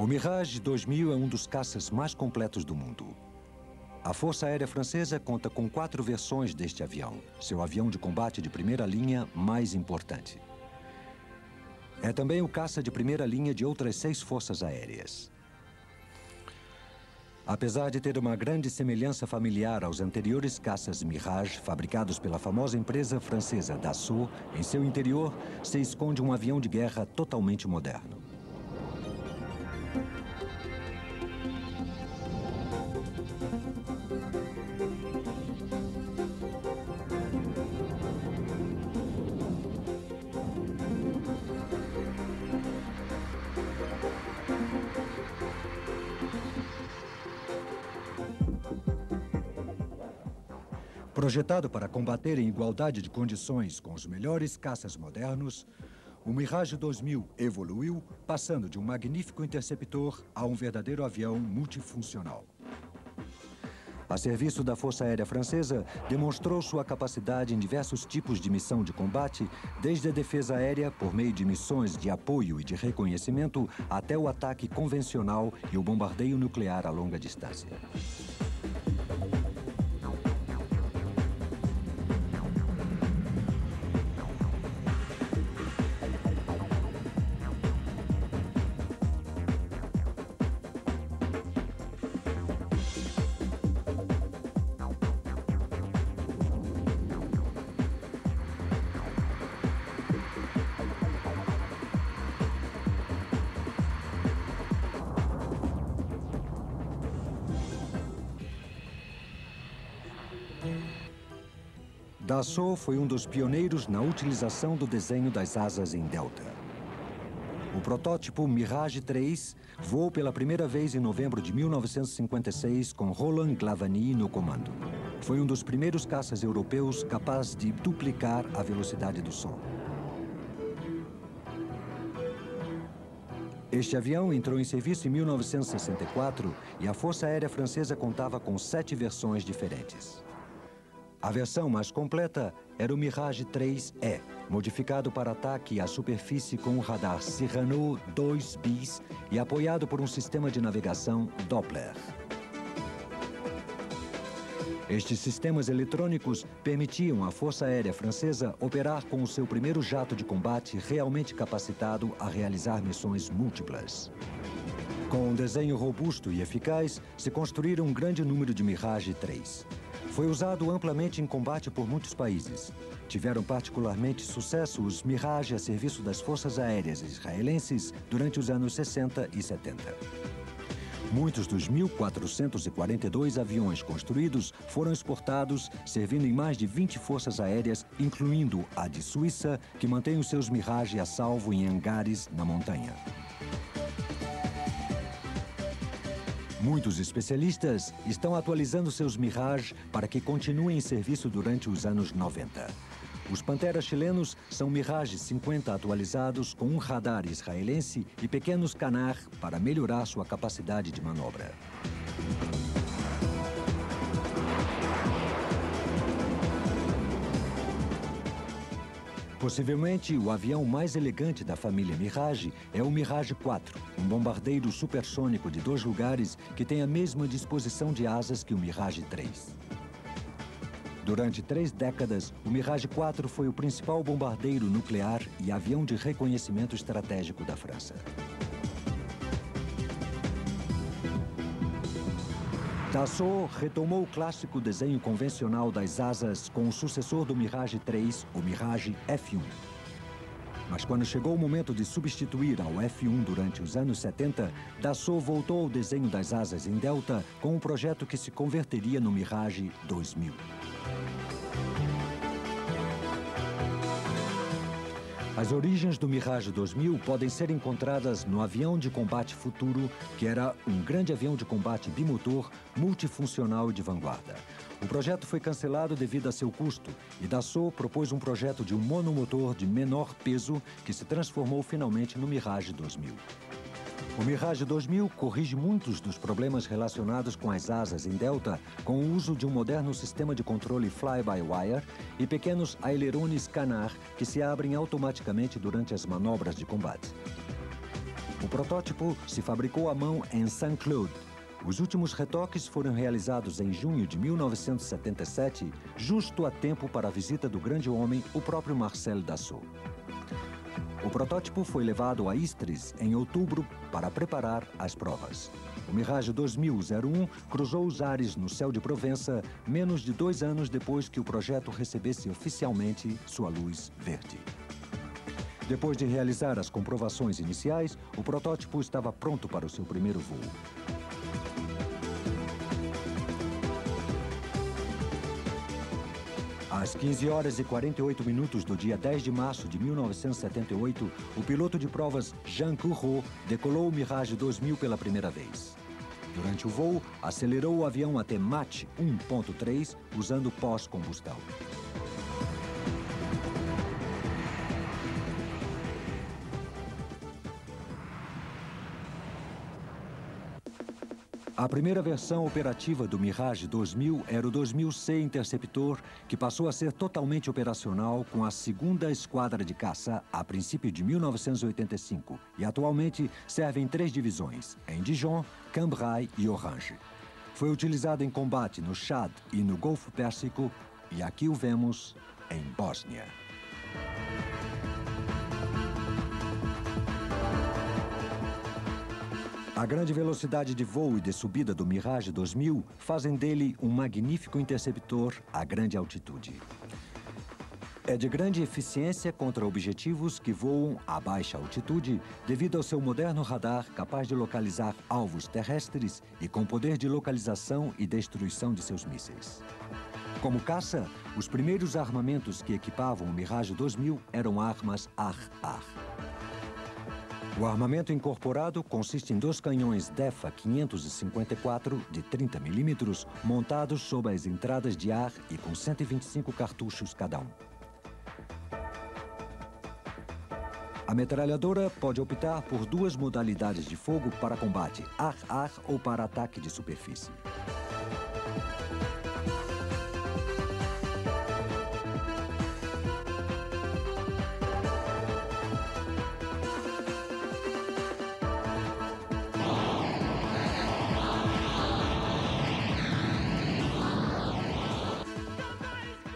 O Mirage 2000 é um dos caças mais completos do mundo. A Força Aérea Francesa conta com 4 versões deste avião, seu avião de combate de primeira linha mais importante. É também o caça de primeira linha de outras 6 forças aéreas. Apesar de ter uma grande semelhança familiar aos anteriores caças Mirage, fabricados pela famosa empresa francesa Dassault, em seu interior se esconde um avião de guerra totalmente moderno. Projetado para combater em igualdade de condições com os melhores caças modernos, o Mirage 2000 evoluiu, passando de um magnífico interceptor a um verdadeiro avião multifuncional. A serviço da Força Aérea Francesa, demonstrou sua capacidade em diversos tipos de missão de combate, desde a defesa aérea, por meio de missões de apoio e de reconhecimento, até o ataque convencional e o bombardeio nuclear a longa distância. Dassault foi um dos pioneiros na utilização do desenho das asas em delta. O protótipo Mirage 3 voou pela primeira vez em novembro de 1956 com Roland Glavany no comando. Foi um dos primeiros caças europeus capaz de duplicar a velocidade do som. Este avião entrou em serviço em 1964 e a Força Aérea Francesa contava com 7 versões diferentes. A versão mais completa era o Mirage 3E, modificado para ataque à superfície com um radar Cyrano 2 bis e apoiado por um sistema de navegação Doppler. Estes sistemas eletrônicos permitiam à Força Aérea Francesa operar com o seu primeiro jato de combate realmente capacitado a realizar missões múltiplas. Com um desenho robusto e eficaz, se construíram um grande número de Mirage 3. Foi usado amplamente em combate por muitos países. Tiveram particularmente sucesso os Mirage a serviço das forças aéreas israelenses durante os anos 60 e 70. Muitos dos 1.442 aviões construídos foram exportados, servindo em mais de 20 forças aéreas, incluindo a de Suíça, que mantém os seus Mirage a salvo em hangares na montanha. Muitos especialistas estão atualizando seus Mirage para que continuem em serviço durante os anos 90. Os Pantera chilenos são Mirage 50 atualizados com um radar israelense e pequenos Canar para melhorar sua capacidade de manobra. Possivelmente, o avião mais elegante da família Mirage é o Mirage 4, um bombardeiro supersônico de 2 lugares que tem a mesma disposição de asas que o Mirage 3. Durante 3 décadas, o Mirage 4 foi o principal bombardeiro nuclear e avião de reconhecimento estratégico da França. Dassault retomou o clássico desenho convencional das asas com o sucessor do Mirage 3, o Mirage F1. Mas quando chegou o momento de substituir ao F1 durante os anos 70, Dassault voltou ao desenho das asas em delta com um projeto que se converteria no Mirage 2000. As origens do Mirage 2000 podem ser encontradas no avião de combate futuro, que era um grande avião de combate bimotor, multifuncional e de vanguarda. O projeto foi cancelado devido a seu custo e Dassault propôs um projeto de um monomotor de menor peso que se transformou finalmente no Mirage 2000. O Mirage 2000 corrige muitos dos problemas relacionados com as asas em delta com o uso de um moderno sistema de controle fly-by-wire e pequenos ailerones Canar que se abrem automaticamente durante as manobras de combate. O protótipo se fabricou à mão em Saint-Cloud. Os últimos retoques foram realizados em junho de 1977, justo a tempo para a visita do grande homem, o próprio Marcel Dassault. O protótipo foi levado a Istres em outubro para preparar as provas. O Mirage 2001 cruzou os ares no céu de Provença menos de 2 anos depois que o projeto recebesse oficialmente sua luz verde. Depois de realizar as comprovações iniciais, o protótipo estava pronto para o seu primeiro voo. Às 15 horas e 48 minutos do dia 10 de março de 1978, o piloto de provas Jean Courreau decolou o Mirage 2000 pela primeira vez. Durante o voo, acelerou o avião até Mach 1.3 usando pós-combustão. A primeira versão operativa do Mirage 2000 era o 2000C Interceptor, que passou a ser totalmente operacional com a segunda esquadra de caça a princípio de 1985 e atualmente serve em 3 divisões, em Dijon, Cambrai e Orange. Foi utilizado em combate no Chad e no Golfo Pérsico e aqui o vemos em Bósnia. A grande velocidade de voo e de subida do Mirage 2000 fazem dele um magnífico interceptor a grande altitude. É de grande eficiência contra objetivos que voam a baixa altitude devido ao seu moderno radar capaz de localizar alvos terrestres e com poder de localização e destruição de seus mísseis. Como caça, os primeiros armamentos que equipavam o Mirage 2000 eram armas AR-AR. O armamento incorporado consiste em 2 canhões DEFA 554 de 30 mm montados sob as entradas de ar e com 125 cartuchos cada um. A metralhadora pode optar por 2 modalidades de fogo para combate, ar-ar ou para ataque de superfície.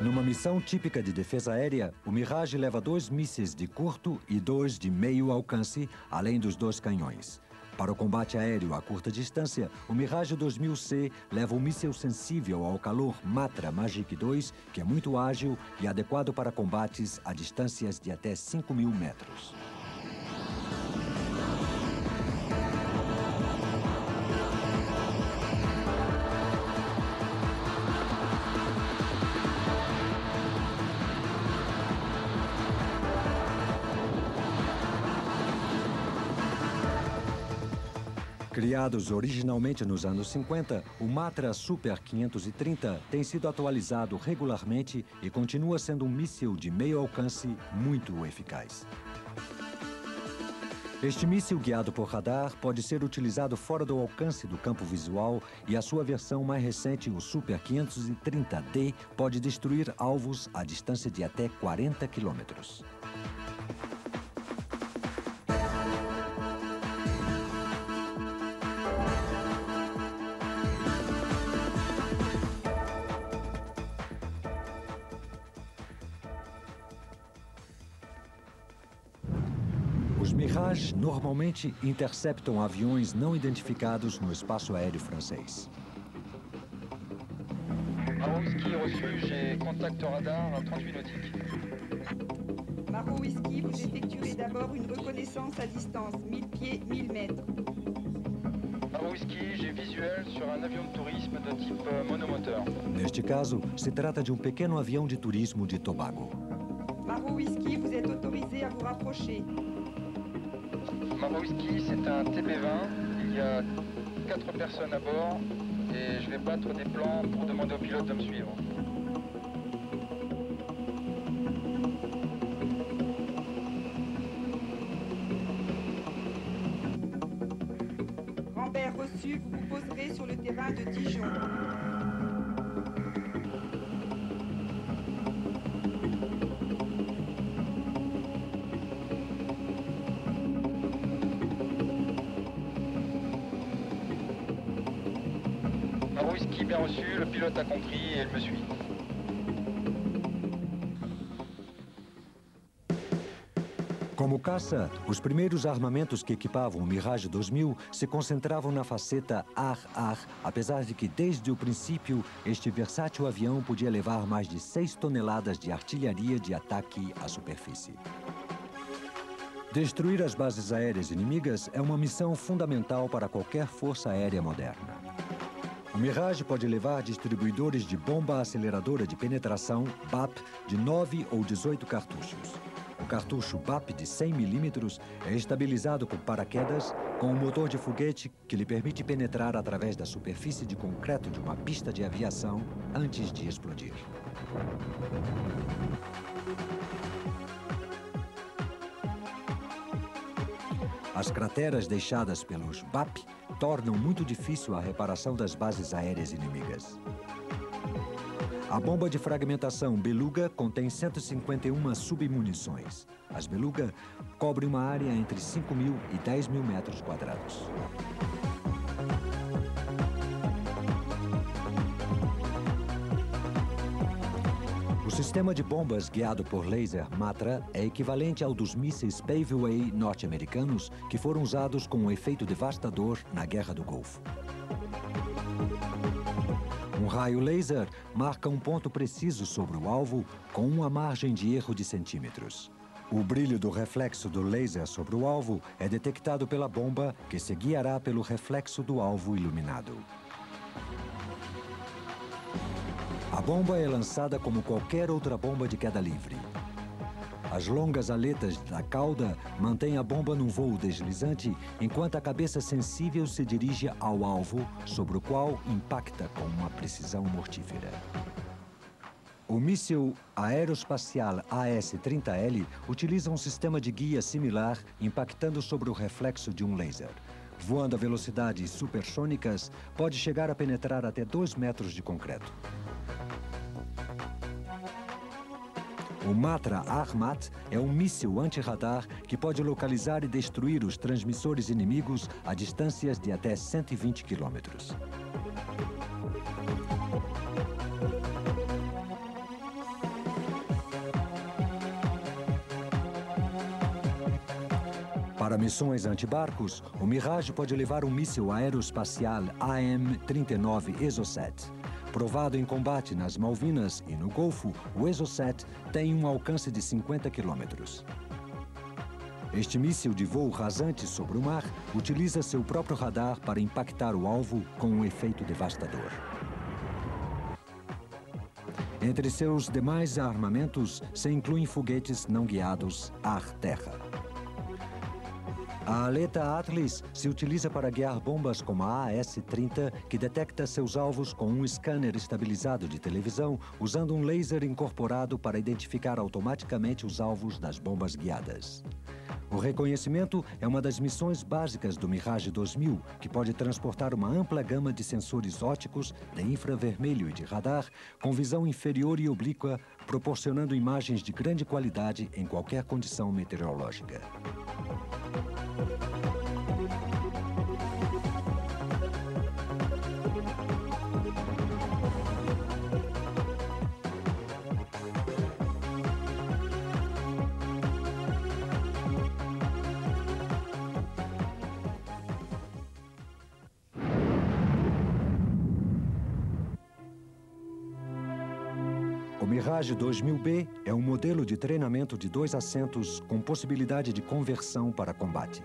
Numa missão típica de defesa aérea, o Mirage leva 2 mísseis de curto e 2 de meio alcance, além dos 2 canhões. Para o combate aéreo a curta distância, o Mirage 2000C leva um míssil sensível ao calor Matra Magic 2, que é muito ágil e adequado para combates a distâncias de até 5.000 metros. Criados originalmente nos anos 50, o Matra Super 530 tem sido atualizado regularmente e continua sendo um míssil de meio alcance muito eficaz. Este míssil guiado por radar pode ser utilizado fora do alcance do campo visual e a sua versão mais recente, o Super 530D, pode destruir alvos a distância de até 40 quilômetros. Os Mirage normalmente interceptam aviões não identificados no espaço aéreo francês. Maro Whisky reçu, j'ai contact radar à 38 nautiques. Maro Whisky, vous effectuerez d'abord une reconnaissance à distance, 1000 pieds, 1000 mètres. Maro Whisky, j'ai visuel sur un avion de tourisme de type monomoteur. Neste caso, se trata de um pequeno avião de turismo de Tobago. Maro Whisky, vous êtes autorisé à vous rapprocher. Maro Whisky, c'est un TB20. Il y a 4 personnes à bord et je vais battre des plans pour demander au pilote de me suivre. Rambert reçu, vous vous poserez sur le terrain de Dijon. Whisky bien reçu, le pilote a compris et il me suit. Como caça, os primeiros armamentos que equipavam o Mirage 2000 se concentravam na faceta ar-ar, apesar de que, desde o princípio, este versátil avião podia levar mais de 6 toneladas de artilharia de ataque à superfície. Destruir as bases aéreas inimigas é uma missão fundamental para qualquer força aérea moderna. O Mirage pode levar distribuidores de bomba aceleradora de penetração, BAP, de 9 ou 18 cartuchos. O cartucho BAP de 100 mm é estabilizado com paraquedas, com um motor de foguete que lhe permite penetrar através da superfície de concreto de uma pista de aviação antes de explodir. As crateras deixadas pelos BAP tornam muito difícil a reparação das bases aéreas inimigas. A bomba de fragmentação Beluga contém 151 submunições. As Beluga cobrem uma área entre 5.000 e 10.000 metros quadrados. O sistema de bombas guiado por laser Matra é equivalente ao dos mísseis Paveway norte-americanos que foram usados com um efeito devastador na Guerra do Golfo. Um raio laser marca um ponto preciso sobre o alvo com uma margem de erro de centímetros. O brilho do reflexo do laser sobre o alvo é detectado pela bomba, que se guiará pelo reflexo do alvo iluminado. A bomba é lançada como qualquer outra bomba de queda livre. As longas aletas da cauda mantêm a bomba num voo deslizante, enquanto a cabeça sensível se dirige ao alvo, sobre o qual impacta com uma precisão mortífera. O míssil aeroespacial AS-30L utiliza um sistema de guia similar, impactando sobre o reflexo de um laser. Voando a velocidades supersônicas, pode chegar a penetrar até 2 metros de concreto. O Matra Armat é um míssil anti-radar que pode localizar e destruir os transmissores inimigos a distâncias de até 120 quilômetros. Para missões antibarcos, o Mirage pode levar um míssil aeroespacial AM-39 Exocet. Provado em combate nas Malvinas e no Golfo, o Exocet tem um alcance de 50 quilômetros. Este míssil de voo rasante sobre o mar utiliza seu próprio radar para impactar o alvo com um efeito devastador. Entre seus demais armamentos se incluem foguetes não guiados ar-terra. A aleta Atlas se utiliza para guiar bombas como a AS-30, que detecta seus alvos com um scanner estabilizado de televisão, usando um laser incorporado para identificar automaticamente os alvos das bombas guiadas. O reconhecimento é uma das missões básicas do Mirage 2000, que pode transportar uma ampla gama de sensores ópticos, de infravermelho e de radar, com visão inferior e oblíqua, proporcionando imagens de grande qualidade em qualquer condição meteorológica. O Mirage 2000B é um modelo de treinamento de 2 assentos com possibilidade de conversão para combate.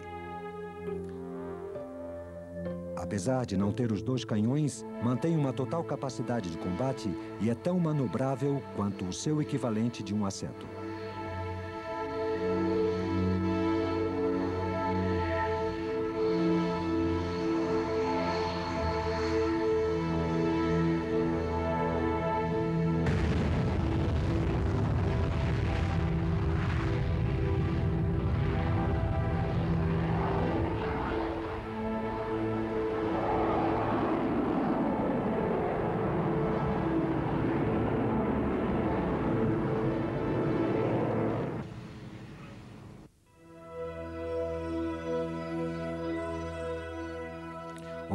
Apesar de não ter os 2 canhões, mantém uma total capacidade de combate e é tão manobrável quanto o seu equivalente de um assento.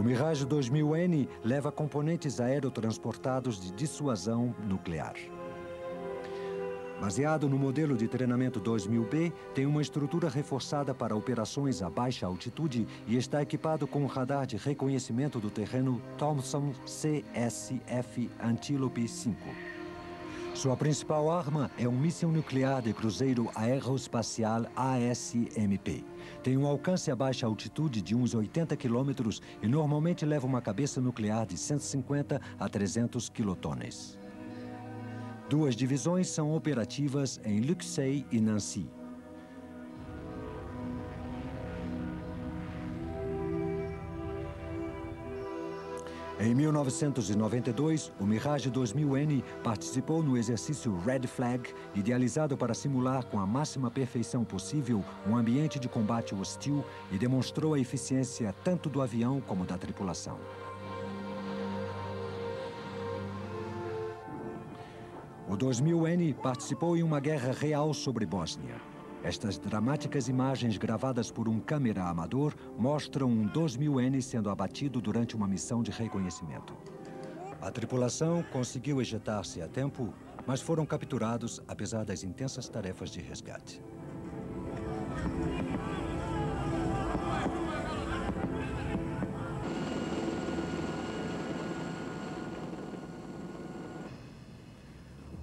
Mirage 2000N leva componentes aerotransportados de dissuasão nuclear. Baseado no modelo de treinamento 2000B, tem uma estrutura reforçada para operações a baixa altitude e está equipado com um radar de reconhecimento do terreno Thomson CSF Antílope 5. Sua principal arma é um míssil nuclear de cruzeiro aeroespacial ASMP. Tem um alcance a baixa altitude de uns 80 quilômetros e normalmente leva uma cabeça nuclear de 150 a 300 quilotones. 2 divisões são operativas em Luxeuil e Nancy. Em 1992, o Mirage 2000N participou no exercício Red Flag, idealizado para simular com a máxima perfeição possível um ambiente de combate hostil e demonstrou a eficiência tanto do avião como da tripulação. O 2000N participou em uma guerra real sobre Bósnia. Estas dramáticas imagens gravadas por um câmera amador mostram um 2000N sendo abatido durante uma missão de reconhecimento. A tripulação conseguiu ejetar-se a tempo, mas foram capturados apesar das intensas tarefas de resgate.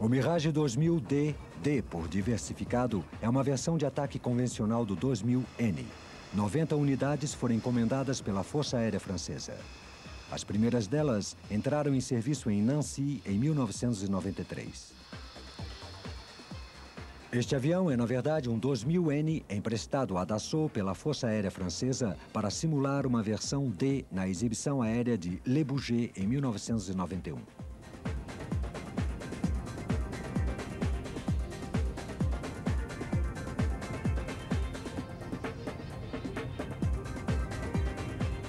O Mirage 2000D, D por diversificado, é uma versão de ataque convencional do 2000N. 90 unidades foram encomendadas pela Força Aérea Francesa. As primeiras delas entraram em serviço em Nancy em 1993. Este avião é, na verdade, um 2000N emprestado a Dassault pela Força Aérea Francesa para simular uma versão D na exibição aérea de Le Bourget em 1991.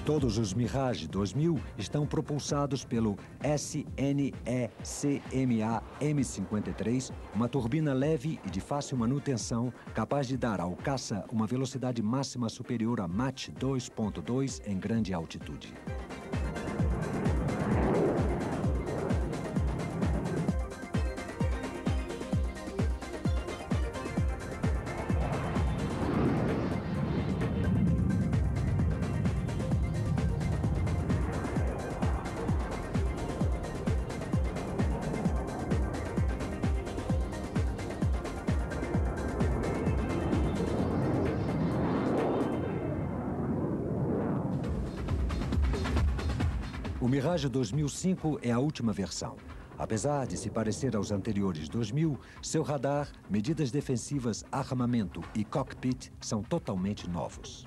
Todos os Mirage 2000 estão propulsados pelo SNE-CMA M53, uma turbina leve e de fácil manutenção, capaz de dar ao caça uma velocidade máxima superior a Mach 2.2 em grande altitude. O Mirage 2005 é a última versão. Apesar de se parecer aos anteriores 2000, seu radar, medidas defensivas, armamento e cockpit são totalmente novos.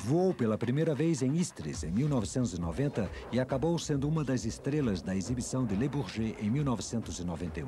Voou pela primeira vez em Istres em 1990 e acabou sendo uma das estrelas da exibição de Le Bourget em 1991.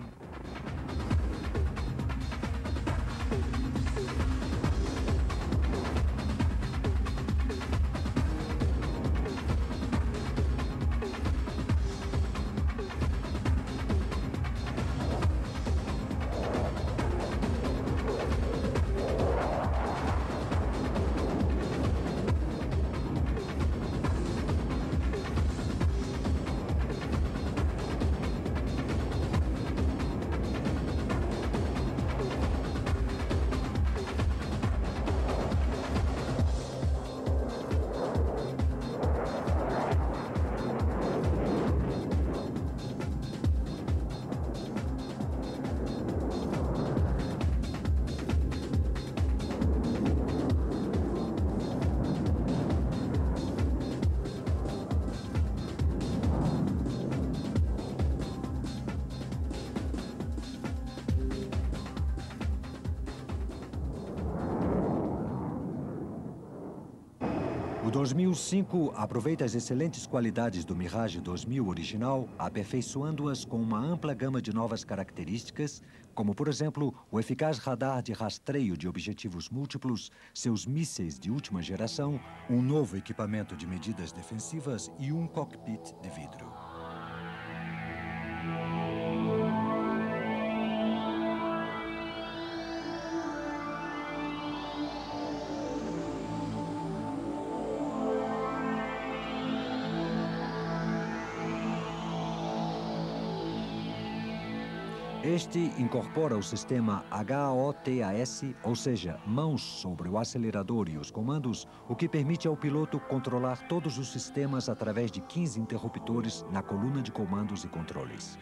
O 2005 aproveita as excelentes qualidades do Mirage 2000 original, aperfeiçoando-as com uma ampla gama de novas características, como, por exemplo, o eficaz radar de rastreio de objetivos múltiplos, seus mísseis de última geração, um novo equipamento de medidas defensivas e um cockpit de vidro. Este incorpora o sistema HOTAS, ou seja, mãos sobre o acelerador e os comandos, o que permite ao piloto controlar todos os sistemas através de 15 interruptores na coluna de comandos e controles.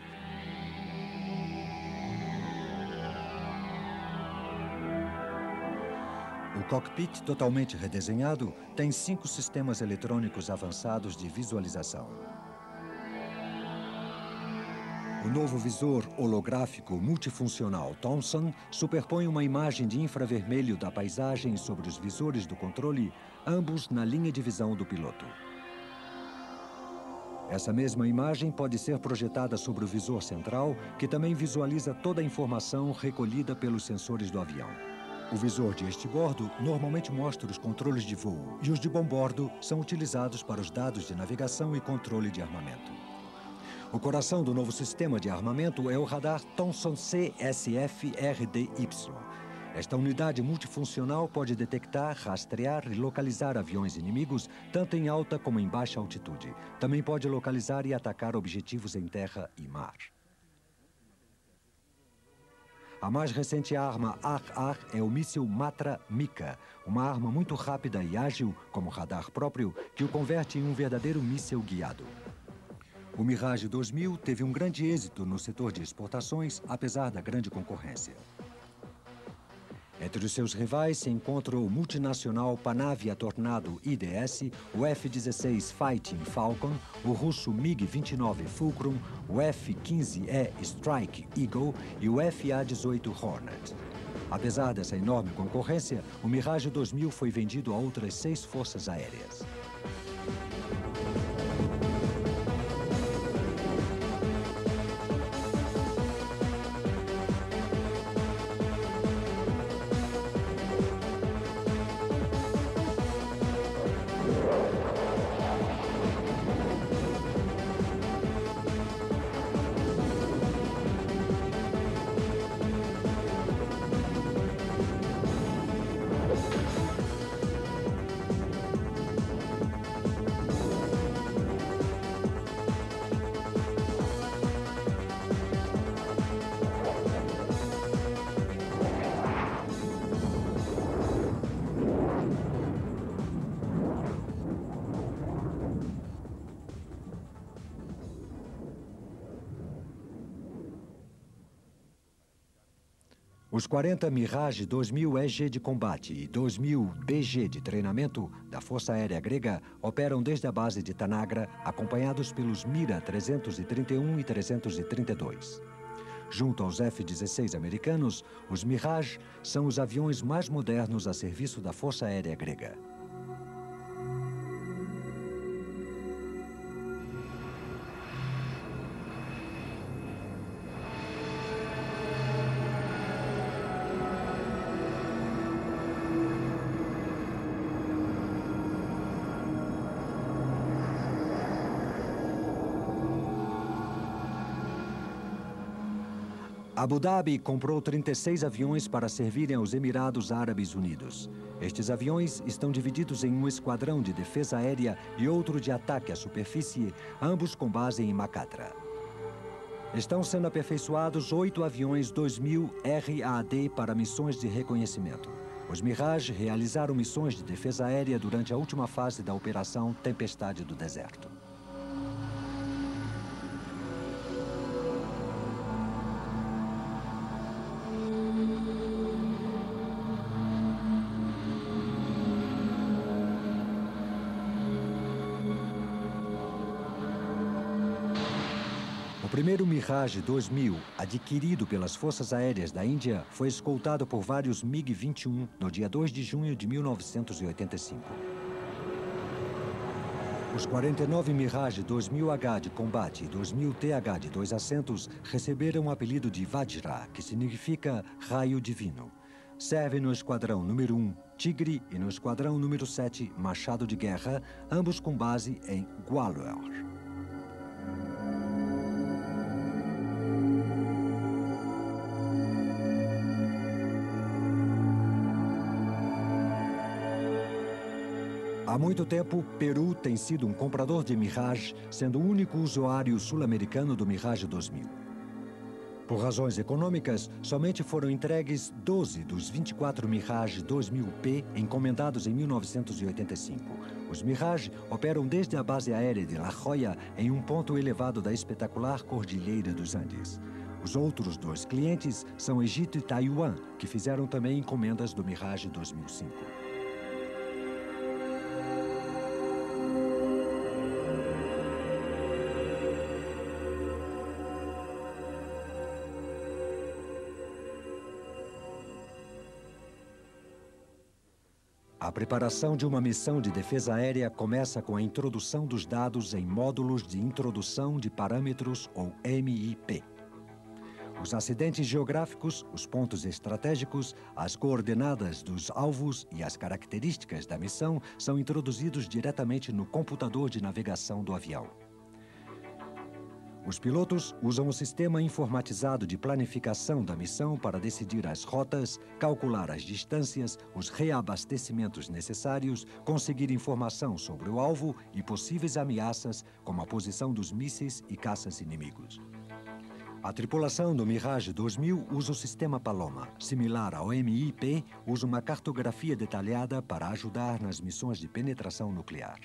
O cockpit, totalmente redesenhado, tem 5 sistemas eletrônicos avançados de visualização. O novo visor holográfico multifuncional Thomson superpõe uma imagem de infravermelho da paisagem sobre os visores do controle, ambos na linha de visão do piloto. Essa mesma imagem pode ser projetada sobre o visor central, que também visualiza toda a informação recolhida pelos sensores do avião. O visor de estibordo normalmente mostra os controles de voo e os de bombordo são utilizados para os dados de navegação e controle de armamento. O coração do novo sistema de armamento é o radar Thomson CSF-RDY. Esta unidade multifuncional pode detectar, rastrear e localizar aviões inimigos, tanto em alta como em baixa altitude. Também pode localizar e atacar objetivos em terra e mar. A mais recente arma AR-AR é o míssil Matra-Mika, uma arma muito rápida e ágil, como radar próprio, que o converte em um verdadeiro míssil guiado. O Mirage 2000 teve um grande êxito no setor de exportações, apesar da grande concorrência. Entre os seus rivais se encontra o multinacional Panavia Tornado IDS, o F-16 Fighting Falcon, o russo MiG-29 Fulcrum, o F-15E Strike Eagle e o FA-18 Hornet. Apesar dessa enorme concorrência, o Mirage 2000 foi vendido a outras 6 forças aéreas. Os 40 Mirage 2000 EG de combate e 2000 BG de treinamento da Força Aérea Grega operam desde a base de Tanagra, acompanhados pelos Mira 331 e 332. Junto aos F-16 americanos, os Mirage são os aviões mais modernos a serviço da Força Aérea Grega. Abu Dhabi comprou 36 aviões para servirem aos Emirados Árabes Unidos. Estes aviões estão divididos em um esquadrão de defesa aérea e outro de ataque à superfície, ambos com base em Makatra. Estão sendo aperfeiçoados 8 aviões 2000 RAD para missões de reconhecimento. Os Mirage realizaram missões de defesa aérea durante a última fase da Operação Tempestade do Deserto. O primeiro Mirage 2000, adquirido pelas Forças Aéreas da Índia, foi escoltado por vários MiG-21 no dia 2 de junho de 1985. Os 49 Mirage 2000H de combate e 2000TH de 2 assentos receberam o apelido de Vajra, que significa raio divino. Servem no esquadrão número 1, Tigre, e no esquadrão número 7, Machado de Guerra, ambos com base em Gwalior. Há muito tempo, Peru tem sido um comprador de Mirage, sendo o único usuário sul-americano do Mirage 2000. Por razões econômicas, somente foram entregues 12 dos 24 Mirage 2000P encomendados em 1985. Os Mirage operam desde a base aérea de La Jolla em um ponto elevado da espetacular Cordilheira dos Andes. Os outros dois clientes são Egito e Taiwan, que fizeram também encomendas do Mirage 2005. A preparação de uma missão de defesa aérea começa com a introdução dos dados em módulos de introdução de parâmetros, ou MIP. Os acidentes geográficos, os pontos estratégicos, as coordenadas dos alvos e as características da missão são introduzidos diretamente no computador de navegação do avião. Os pilotos usam o sistema informatizado de planificação da missão para decidir as rotas, calcular as distâncias, os reabastecimentos necessários, conseguir informação sobre o alvo e possíveis ameaças, como a posição dos mísseis e caças inimigos. A tripulação do Mirage 2000 usa o sistema Paloma. Similar ao MIP, usa uma cartografia detalhada para ajudar nas missões de penetração nuclear.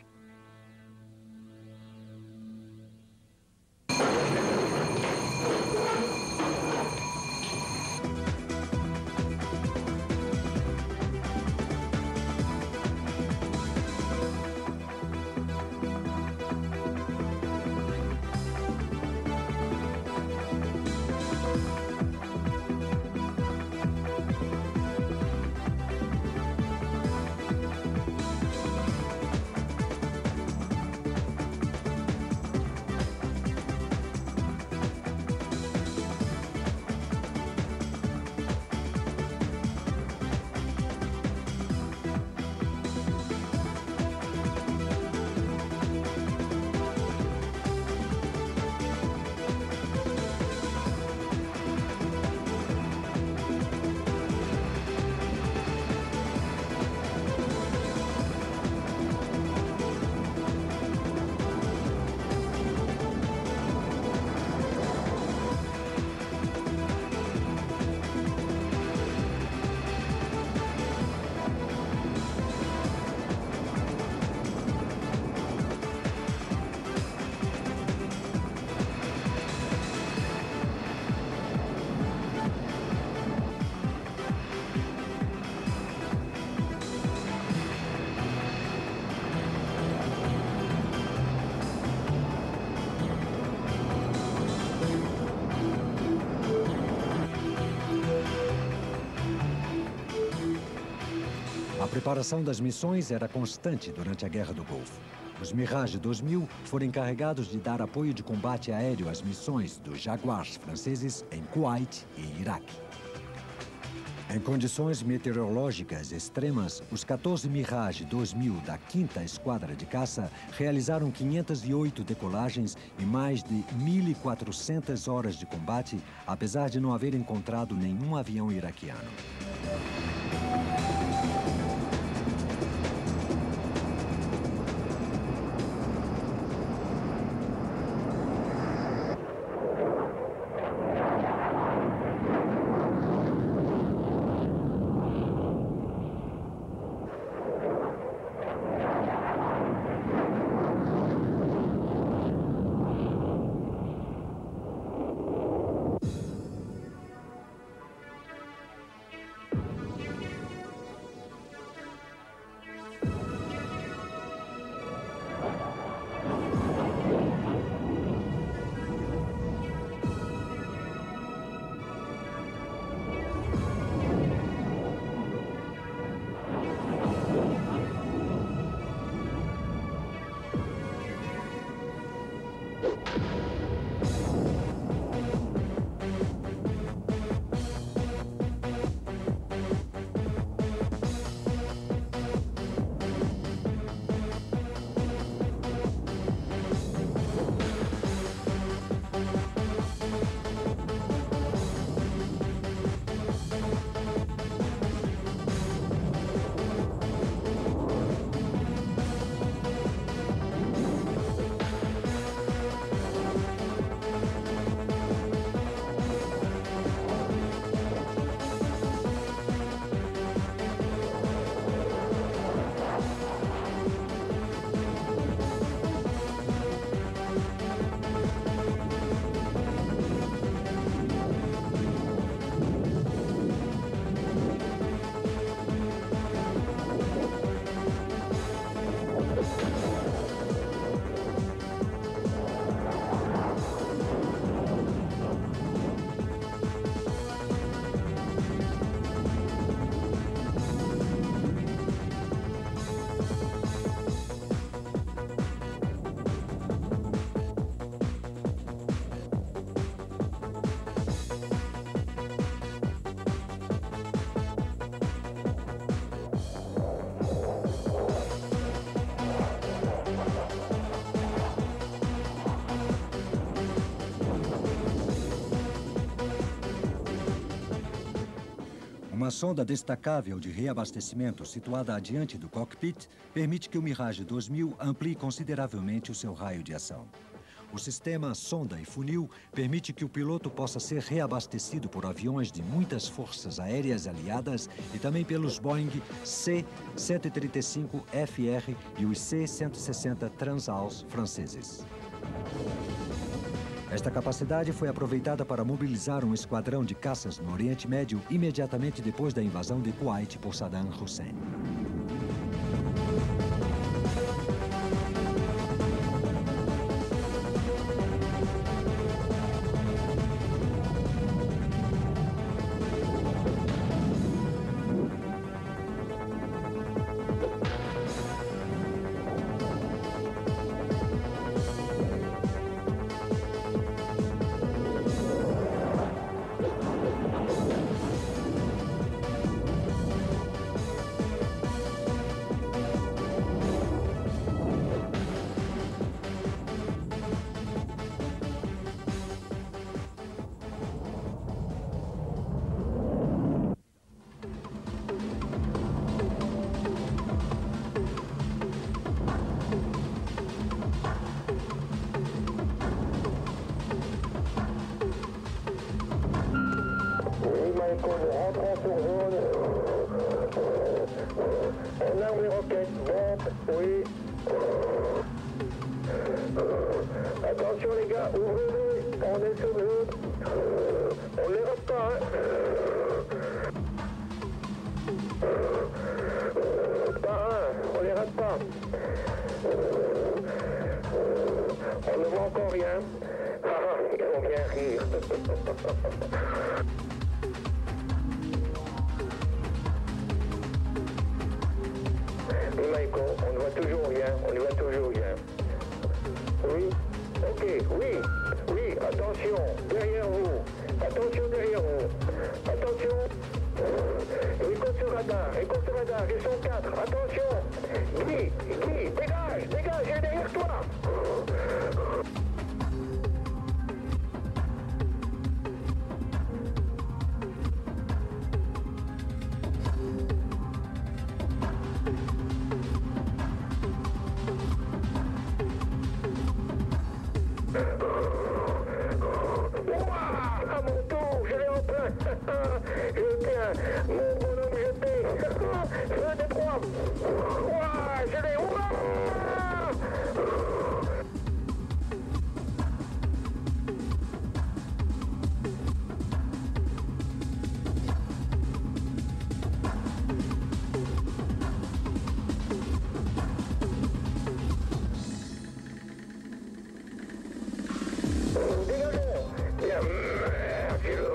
A preparação das missões era constante durante a Guerra do Golfo. Os Mirage 2000 foram encarregados de dar apoio de combate aéreo às missões dos Jaguars franceses em Kuwait e Iraque. Em condições meteorológicas extremas, os 14 Mirage 2000 da 5ª Esquadra de Caça realizaram 508 decolagens e mais de 1.400 horas de combate, apesar de não haver encontrado nenhum avião iraquiano. Uma sonda destacável de reabastecimento situada adiante do cockpit permite que o Mirage 2000 amplie consideravelmente o seu raio de ação. O sistema sonda e funil permite que o piloto possa ser reabastecido por aviões de muitas forças aéreas aliadas e também pelos Boeing C-135FR e os C-160 Transals franceses. Esta capacidade foi aproveitada para mobilizar um esquadrão de caças no Oriente Médio imediatamente depois da invasão de Kuwait por Saddam Hussein. Attention les gars, ouvrez-les, on est sur le haut. On les rate pas, hein. Pas un, on les rate pas. On ne voit encore rien. Ah, ils vont bien rire. Et Michael, on ne voit toujours rien, on ne voit toujours rien. Oui, ok, oui, attention, derrière vous, attention derrière vous, attention, écoute ce radar, ils sont 4, attention, Guy, dégage, il est derrière toi. Mon bonhomme jeté. Feu de trois. Ouah, je l'ai. Ouah. Dégageons. Bien, je le vois.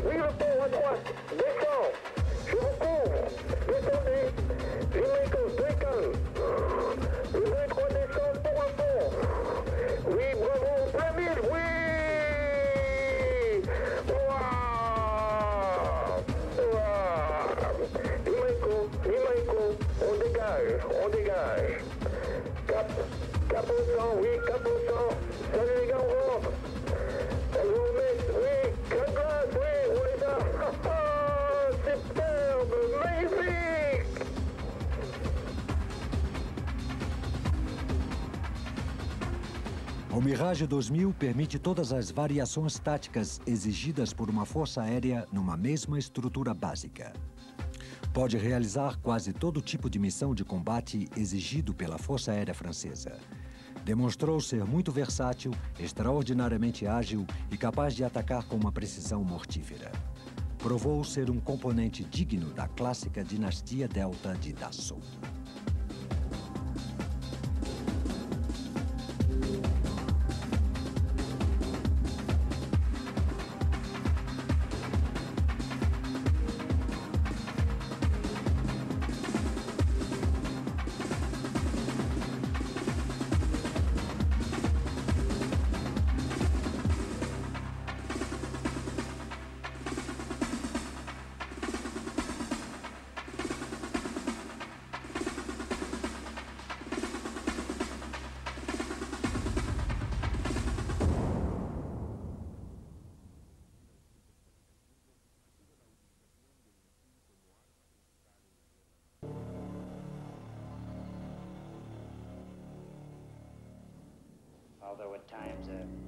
Oui, le pont à droite. Descends. Je vous couvre. Descendez. Les mecs, très calme. Vous êtes redescendre pour un pont. Oui, bravo. Plein mille. Oui. Limaïko, on dégage. Cap au sang, oui, cap au sang. Salut les gars, on rentre. On vous remet, oui, glace, oui, on les a. Superbe, magnifique. O Mirage 2000 permite todas as variações táticas exigidas por uma força aérea numa mesma estrutura básica. Pode realizar quase todo tipo de missão de combate exigido pela Força Aérea Francesa. Demonstrou ser muito versátil, extraordinariamente ágil e capaz de atacar com uma precisão mortífera. Provou ser um componente digno da clássica dinastia Delta de Dassault.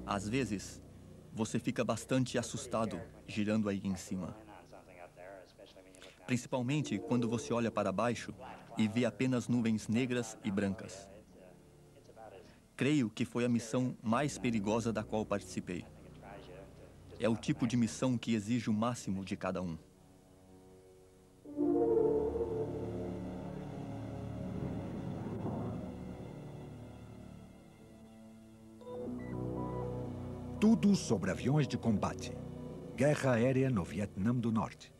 Às vezes, você fica bastante assustado girando aí em cima. Principalmente quando você olha para baixo e vê apenas nuvens negras e brancas. Creio que foi a missão mais perigosa da qual participei. É o tipo de missão que exige o máximo de cada um. Tudo sobre aviões de combate. Guerra aérea no Vietnã do Norte.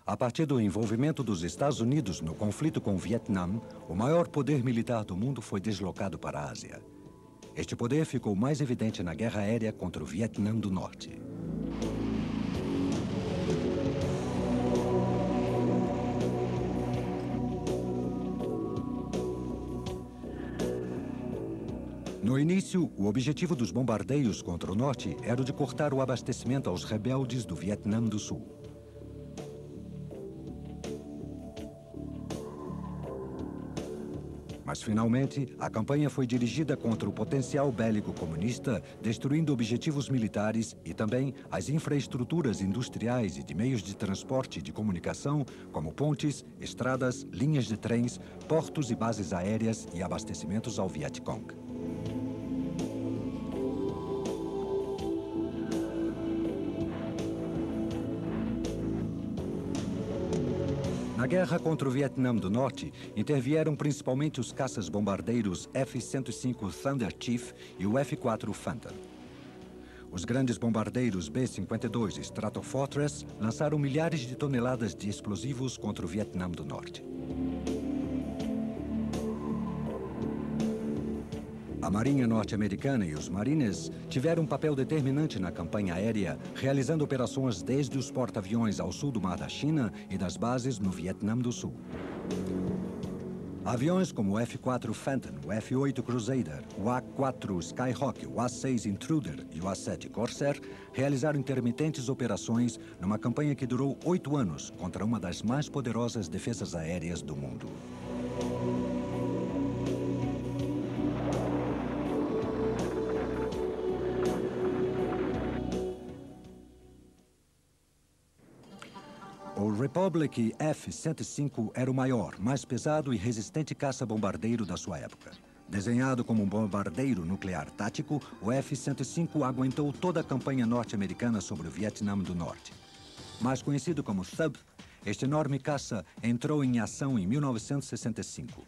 A partir do envolvimento dos Estados Unidos no conflito com o Vietnã, o maior poder militar do mundo foi deslocado para a Ásia. Este poder ficou mais evidente na guerra aérea contra o Vietnã do Norte. No início, o objetivo dos bombardeios contra o norte era o de cortar o abastecimento aos rebeldes do Vietnã do Sul. Mas, finalmente, a campanha foi dirigida contra o potencial bélico comunista, destruindo objetivos militares e também as infraestruturas industriais e de meios de transporte e de comunicação, como pontes, estradas, linhas de trens, portos e bases aéreas e abastecimentos ao Vietcong. Na guerra contra o Vietnã do Norte, intervieram principalmente os caças-bombardeiros F-105 Thunder Chief e o F-4 Phantom. Os grandes bombardeiros B-52 Stratofortress lançaram milhares de toneladas de explosivos contra o Vietnã do Norte. A Marinha norte-americana e os Marines tiveram um papel determinante na campanha aérea, realizando operações desde os porta-aviões ao sul do Mar da China e das bases no Vietnã do Sul. Aviões como o F-4 Phantom, o F-8 Crusader, o A-4 Skyhawk, o A-6 Intruder e o A-7 Corsair realizaram intermitentes operações numa campanha que durou 8 anos contra uma das mais poderosas defesas aéreas do mundo. Republic F-105 era o maior, mais pesado e resistente caça-bombardeiro da sua época. Desenhado como um bombardeiro nuclear tático, o F-105 aguentou toda a campanha norte-americana sobre o Vietnã do Norte. Mais conhecido como Thub, este enorme caça entrou em ação em 1965.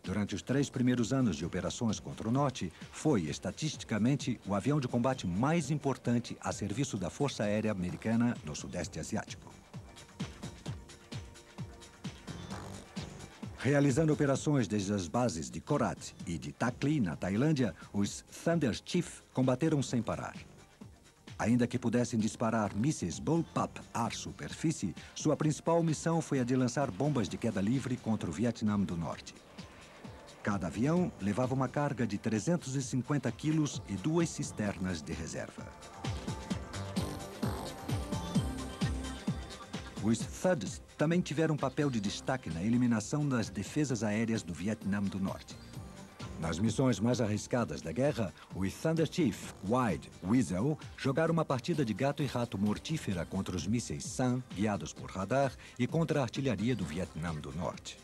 Durante os 3 primeiros anos de operações contra o Norte, foi, estatisticamente, o avião de combate mais importante a serviço da Força Aérea Americana no Sudeste Asiático. Realizando operações desde as bases de Korat e de Takli, na Tailândia, os Thunder Chief combateram sem parar. Ainda que pudessem disparar mísseis Bullpup ar-superfície, sua principal missão foi a de lançar bombas de queda livre contra o Vietnã do Norte. Cada avião levava uma carga de 350 quilos e 2 cisternas de reserva. Os Thuds também tiveram um papel de destaque na eliminação das defesas aéreas do Vietnã do Norte. Nas missões mais arriscadas da guerra, os Thunder Chief, Wide, Weasel jogaram uma partida de gato e rato mortífera contra os mísseis SAM, guiados por radar, e contra a artilharia do Vietnã do Norte.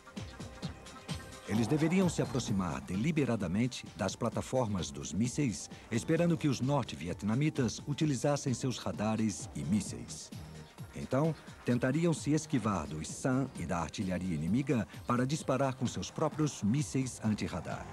Eles deveriam se aproximar deliberadamente das plataformas dos mísseis, esperando que os norte-vietnamitas utilizassem seus radares e mísseis. Então, tentariam se esquivar dos SAM e da artilharia inimiga para disparar com seus próprios mísseis anti-radar.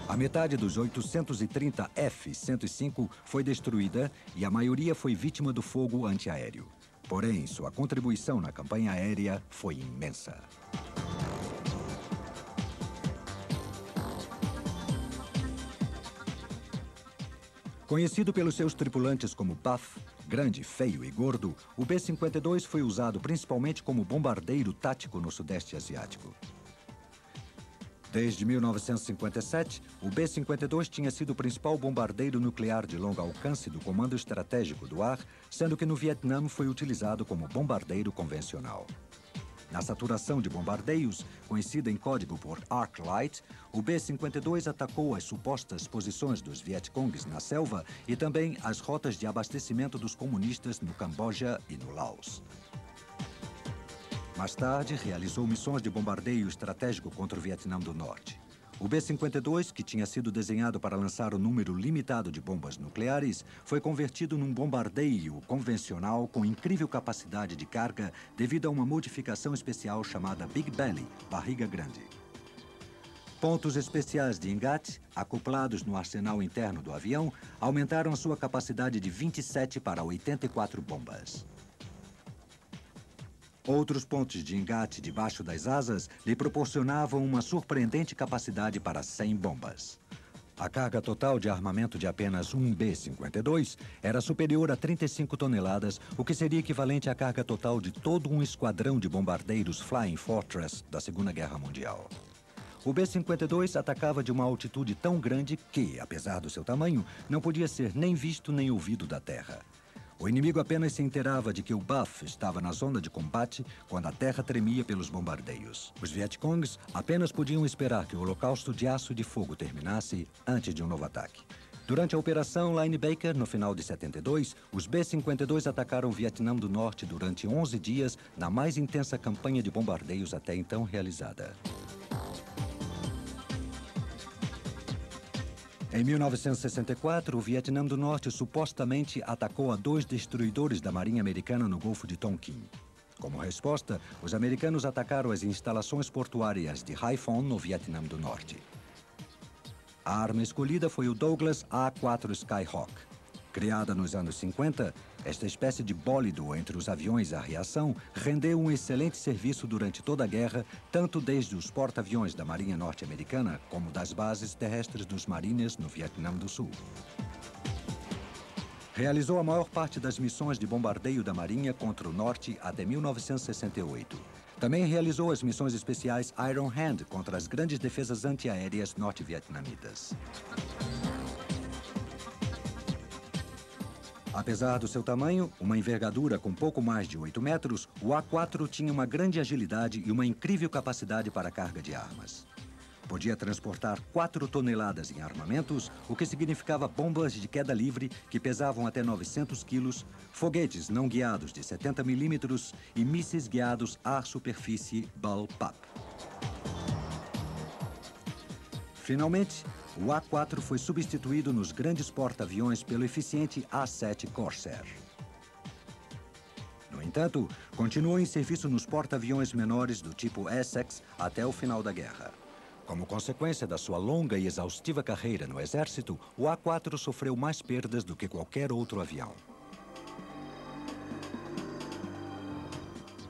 A metade dos 830 F-105 foi destruída e a maioria foi vítima do fogo antiaéreo. Porém, sua contribuição na campanha aérea foi imensa. Conhecido pelos seus tripulantes como Buff, grande, feio e gordo, o B-52 foi usado principalmente como bombardeiro tático no Sudeste Asiático. Desde 1957, o B-52 tinha sido o principal bombardeiro nuclear de longo alcance do Comando Estratégico do Ar, sendo que no Vietnã foi utilizado como bombardeiro convencional. Na saturação de bombardeios, conhecida em código por Arc Light, o B-52 atacou as supostas posições dos Vietcongs na selva e também as rotas de abastecimento dos comunistas no Camboja e no Laos. Mais tarde, realizou missões de bombardeio estratégico contra o Vietnã do Norte. O B-52, que tinha sido desenhado para lançar um número limitado de bombas nucleares, foi convertido num bombardeio convencional com incrível capacidade de carga devido a uma modificação especial chamada Big Belly, barriga grande. Pontos especiais de engate, acoplados no arsenal interno do avião, aumentaram a sua capacidade de 27 para 84 bombas. Outros pontos de engate debaixo das asas lhe proporcionavam uma surpreendente capacidade para 100 bombas. A carga total de armamento de apenas um B-52 era superior a 35 toneladas, o que seria equivalente à carga total de todo um esquadrão de bombardeiros Flying Fortress da Segunda Guerra Mundial. O B-52 atacava de uma altitude tão grande que, apesar do seu tamanho, não podia ser nem visto nem ouvido da terra. O inimigo apenas se inteirava de que o Buff estava na zona de combate quando a terra tremia pelos bombardeios. Os Vietcongs apenas podiam esperar que o holocausto de aço e de fogo terminasse antes de um novo ataque. Durante a Operação Linebacker, no final de 72, os B-52 atacaram o Vietnã do Norte durante 11 dias na mais intensa campanha de bombardeios até então realizada. Em 1964, o Vietnã do Norte supostamente atacou a 2 destruidores da Marinha Americana no Golfo de Tonkin. Como resposta, os americanos atacaram as instalações portuárias de Haiphong, no Vietnã do Norte. A arma escolhida foi o Douglas A-4 Skyhawk. Criada nos anos 50, esta espécie de bólido entre os aviões à reação rendeu um excelente serviço durante toda a guerra, tanto desde os porta-aviões da Marinha Norte-Americana como das bases terrestres dos Marines no Vietnã do Sul. Realizou a maior parte das missões de bombardeio da Marinha contra o Norte até 1968. Também realizou as missões especiais Iron Hand contra as grandes defesas antiaéreas norte-vietnamitas. Apesar do seu tamanho, uma envergadura com pouco mais de 8 metros, o A-4 tinha uma grande agilidade e uma incrível capacidade para carga de armas. Podia transportar 4 toneladas em armamentos, o que significava bombas de queda livre que pesavam até 900 quilos, foguetes não guiados de 70 milímetros e mísseis guiados ar-superfície Bullpup. Finalmente, o A4 foi substituído nos grandes porta-aviões pelo eficiente A7 Corsair. No entanto, continuou em serviço nos porta-aviões menores do tipo Essex até o final da guerra. Como consequência da sua longa e exaustiva carreira no Exército, o A4 sofreu mais perdas do que qualquer outro avião.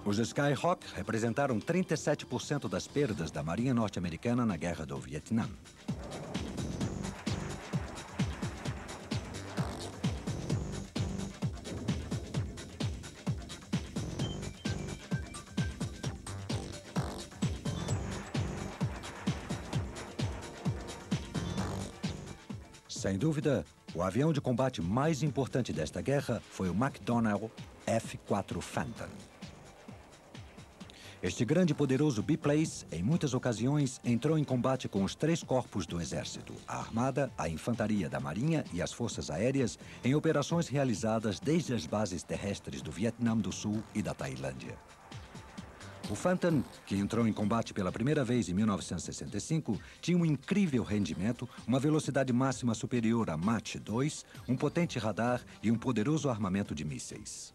Os Skyhawk representaram 37% das perdas da Marinha norte-americana na Guerra do Vietnã. Sem dúvida, o avião de combate mais importante desta guerra foi o McDonnell F-4 Phantom. Este grande e poderoso biplace, em muitas ocasiões, entrou em combate com os 3 corpos do Exército, a Armada, a Infantaria da Marinha e as Forças Aéreas, em operações realizadas desde as bases terrestres do Vietnã do Sul e da Tailândia. O Phantom, que entrou em combate pela primeira vez em 1965, tinha um incrível rendimento, uma velocidade máxima superior a Mach 2, um potente radar e um poderoso armamento de mísseis.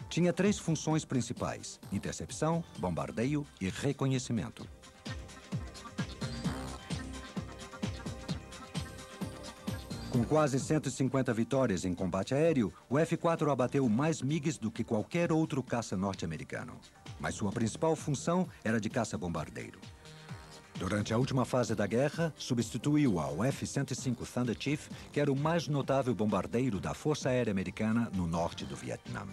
Tinha 3 funções principais: intercepção, bombardeio e reconhecimento. Com quase 150 vitórias em combate aéreo, o F-4 abateu mais MiGs do que qualquer outro caça norte-americano. Mas sua principal função era de caça-bombardeiro. Durante a última fase da guerra, substituiu ao F-105 Thunder Chief, que era o mais notável bombardeiro da Força Aérea Americana no norte do Vietnã.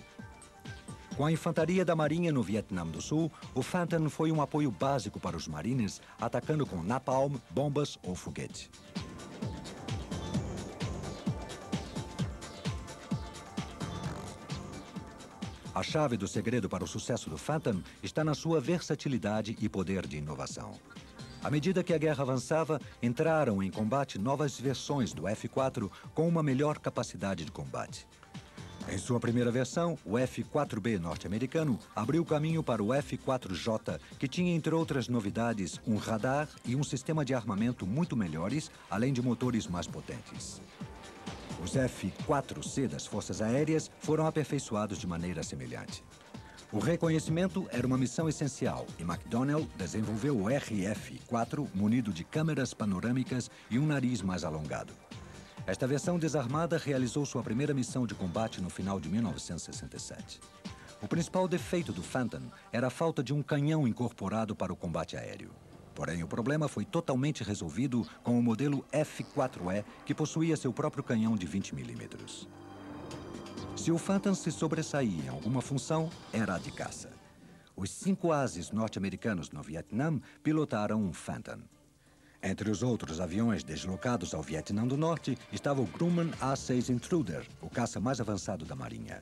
Com a infantaria da Marinha no Vietnã do Sul, o Phantom foi um apoio básico para os Marines, atacando com napalm, bombas ou foguete. A chave do segredo para o sucesso do Phantom está na sua versatilidade e poder de inovação. À medida que a guerra avançava, entraram em combate novas versões do F-4 com uma melhor capacidade de combate. Em sua primeira versão, o F-4B norte-americano abriu caminho para o F-4J, que tinha, entre outras novidades, um radar e um sistema de armamento muito melhores, além de motores mais potentes. Os F-4C das Forças Aéreas foram aperfeiçoados de maneira semelhante. O reconhecimento era uma missão essencial e McDonnell desenvolveu o RF-4 munido de câmeras panorâmicas e um nariz mais alongado. Esta versão desarmada realizou sua primeira missão de combate no final de 1967. O principal defeito do Phantom era a falta de um canhão incorporado para o combate aéreo. Porém, o problema foi totalmente resolvido com o modelo F-4E, que possuía seu próprio canhão de 20 milímetros. Se o Phantom se sobressaía em alguma função, era a de caça. Os 5 ases norte-americanos no Vietnã pilotaram um Phantom. Entre os outros aviões deslocados ao Vietnã do Norte estava o Grumman A-6 Intruder, o caça mais avançado da Marinha.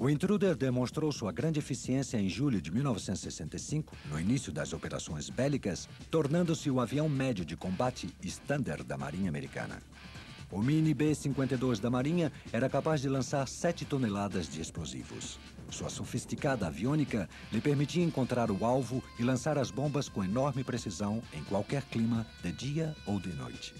O Intruder demonstrou sua grande eficiência em julho de 1965, no início das operações bélicas, tornando-se o avião médio de combate standard da Marinha Americana. O Mini B-52 da Marinha era capaz de lançar 7 toneladas de explosivos. Sua sofisticada aviônica lhe permitia encontrar o alvo e lançar as bombas com enorme precisão em qualquer clima, de dia ou de noite.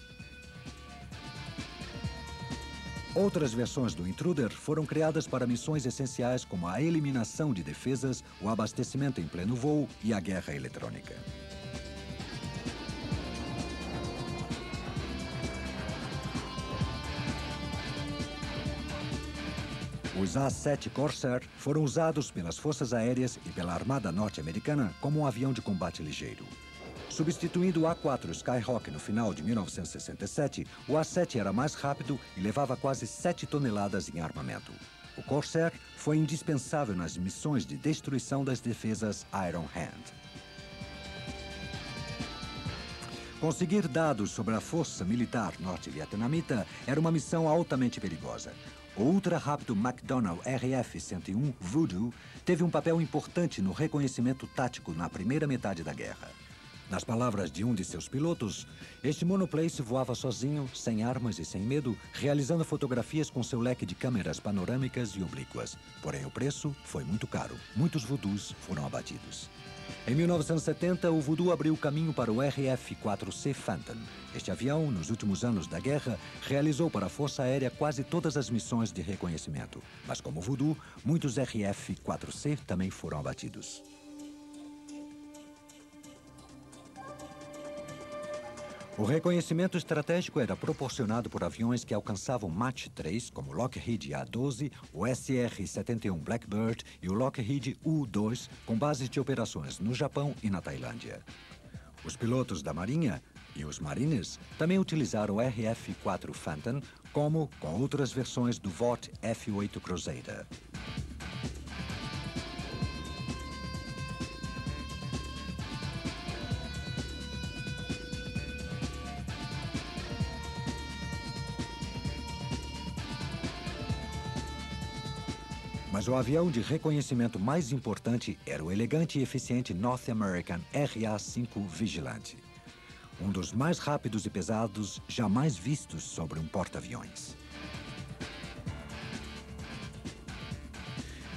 Outras versões do Intruder foram criadas para missões essenciais como a eliminação de defesas, o abastecimento em pleno voo e a guerra eletrônica. Os A-7 Corsair foram usados pelas Forças Aéreas e pela Armada Norte-Americana como um avião de combate ligeiro. Substituindo o A-4 Skyhawk no final de 1967, o A-7 era mais rápido e levava quase 7 toneladas em armamento. O Corsair foi indispensável nas missões de destruição das defesas Iron Hand. Conseguir dados sobre a força militar norte-vietnamita era uma missão altamente perigosa. O ultra-rápido McDonnell RF-101 Voodoo teve um papel importante no reconhecimento tático na primeira metade da guerra. Nas palavras de um de seus pilotos, este monoplace voava sozinho, sem armas e sem medo, realizando fotografias com seu leque de câmeras panorâmicas e oblíquas. Porém, o preço foi muito caro. Muitos Voodoos foram abatidos. Em 1970, o Voodoo abriu caminho para o RF-4C Phantom. Este avião, nos últimos anos da guerra, realizou para a Força Aérea quase todas as missões de reconhecimento. Mas como o Voodoo, muitos RF-4C também foram abatidos. O reconhecimento estratégico era proporcionado por aviões que alcançavam Mach 3, como o Lockheed A-12, o SR-71 Blackbird e o Lockheed U-2, com bases de operações no Japão e na Tailândia. Os pilotos da Marinha e os Marines também utilizaram o RF-4 Phantom, como com outras versões do Vought F-8 Crusader. Mas o avião de reconhecimento mais importante era o elegante e eficiente North American RA-5 Vigilante, um dos mais rápidos e pesados jamais vistos sobre um porta-aviões.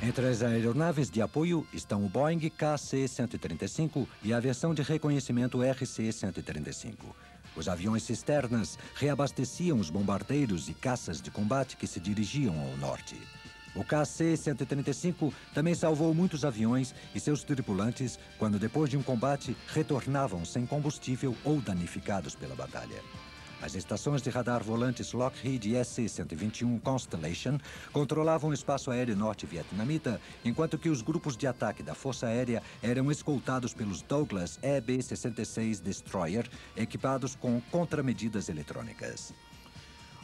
Entre as aeronaves de apoio estão o Boeing KC-135 e a versão de reconhecimento RC-135. Os aviões cisternas reabasteciam os bombardeiros e caças de combate que se dirigiam ao norte. O KC-135 também salvou muitos aviões e seus tripulantes quando, depois de um combate, retornavam sem combustível ou danificados pela batalha. As estações de radar volantes Lockheed SC-121 Constellation controlavam o espaço aéreo norte-vietnamita, enquanto que os grupos de ataque da Força Aérea eram escoltados pelos Douglas EB-66 Destroyer, equipados com contramedidas eletrônicas.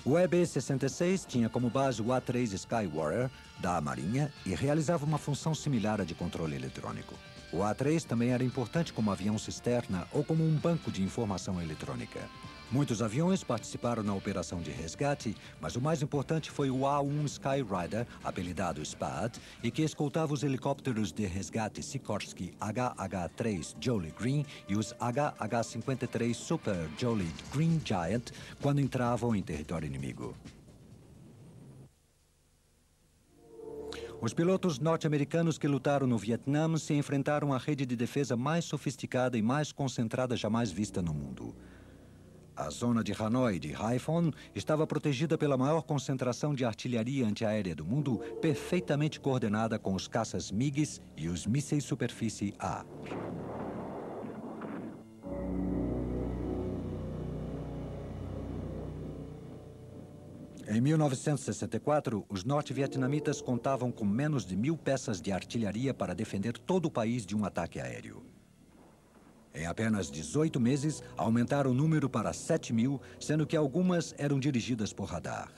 O EB-66 tinha como base o A-3 Skywarrior, da Marinha, e realizava uma função similar à de controle eletrônico. O A-3 também era importante como avião cisterna ou como um banco de informação eletrônica. Muitos aviões participaram na operação de resgate, mas o mais importante foi o A-1 Skyrider, apelidado SPAD, e que escoltava os helicópteros de resgate Sikorsky HH-3 Jolly Green e os HH-53 Super Jolly Green Giant quando entravam em território inimigo. Os pilotos norte-americanos que lutaram no Vietnã se enfrentaram à rede de defesa mais sofisticada e mais concentrada jamais vista no mundo. A zona de Hanoi e de Haiphong estava protegida pela maior concentração de artilharia antiaérea do mundo, perfeitamente coordenada com os caças MiGs e os mísseis superfície A. Em 1964, os norte-vietnamitas contavam com menos de 1.000 peças de artilharia para defender todo o país de um ataque aéreo. Em apenas 18 meses, aumentaram o número para 7.000, sendo que algumas eram dirigidas por radar.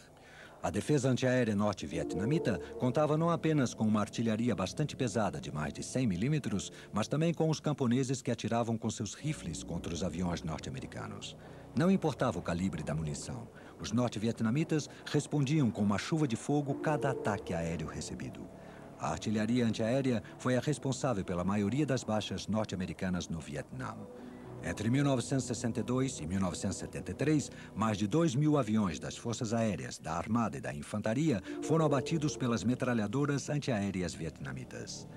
A defesa antiaérea norte-vietnamita contava não apenas com uma artilharia bastante pesada de mais de 100 milímetros, mas também com os camponeses que atiravam com seus rifles contra os aviões norte-americanos. Não importava o calibre da munição. Os norte-vietnamitas respondiam com uma chuva de fogo cada ataque aéreo recebido. A artilharia antiaérea foi a responsável pela maioria das baixas norte-americanas no Vietnã. Entre 1962 e 1973, mais de 2.000 aviões das Forças Aéreas, da Armada e da Infantaria foram abatidos pelas metralhadoras antiaéreas vietnamitas.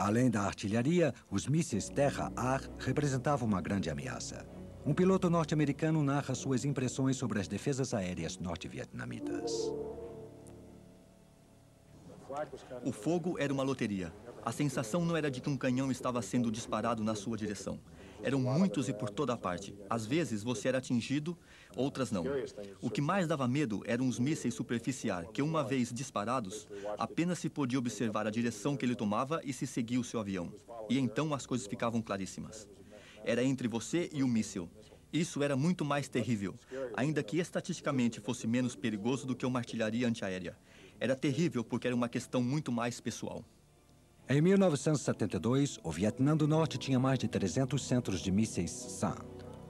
Além da artilharia, os mísseis terra-ar representavam uma grande ameaça. Um piloto norte-americano narra suas impressões sobre as defesas aéreas norte-vietnamitas. O fogo era uma loteria. A sensação não era de que um canhão estava sendo disparado na sua direção. Eram muitos e por toda parte. Às vezes você era atingido, outras não. O que mais dava medo eram os mísseis superfície ar, que uma vez disparados, apenas se podia observar a direção que ele tomava e se seguia o seu avião. E então as coisas ficavam claríssimas. Era entre você e o míssil. Isso era muito mais terrível, ainda que estatisticamente fosse menos perigoso do que uma artilharia antiaérea. Era terrível porque era uma questão muito mais pessoal. Em 1972, o Vietnã do Norte tinha mais de 300 centros de mísseis SAM.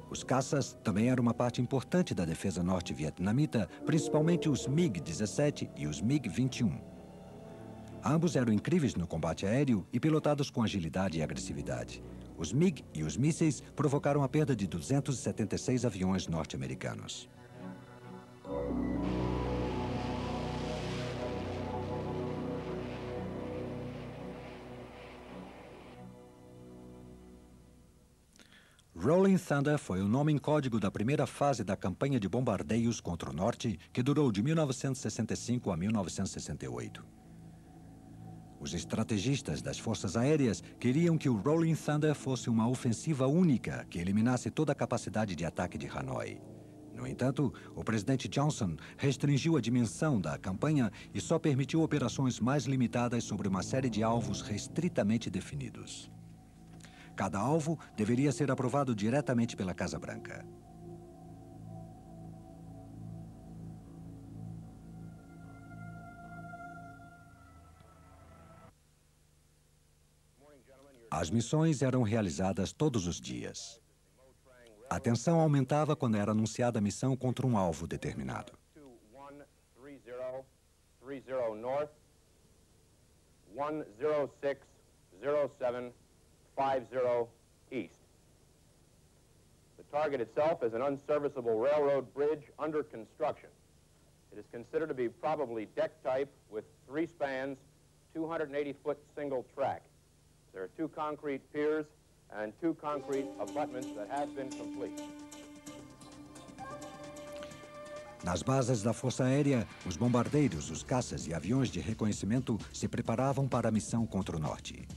Os caças também eram uma parte importante da defesa norte-vietnamita, principalmente os MiG-17 e os MiG-21. Ambos eram incríveis no combate aéreo e pilotados com agilidade e agressividade. Os MiG e os mísseis provocaram a perda de 276 aviões norte-americanos. Rolling Thunder foi o nome em código da primeira fase da campanha de bombardeios contra o norte, que durou de 1965 a 1968. Os estrategistas das forças aéreas queriam que o Rolling Thunder fosse uma ofensiva única que eliminasse toda a capacidade de ataque de Hanoi. No entanto, o presidente Johnson restringiu a dimensão da campanha e só permitiu operações mais limitadas sobre uma série de alvos restritamente definidos. Cada alvo deveria ser aprovado diretamente pela Casa Branca. As missões eram realizadas todos os dias. A tensão aumentava quando era anunciada a missão contra um alvo determinado. 30 north, 1060750 east. The target itself is an unserviceable railroad bridge under construction. It is considered to be probably deck type with 3 spans, 280-foot single track. There are 2 concrete piers and 2 concrete abutments that have been complete. Nas bases da Força Aérea, os bombardeiros, os caças e aviões de reconhecimento se preparavam para a missão contra o norte.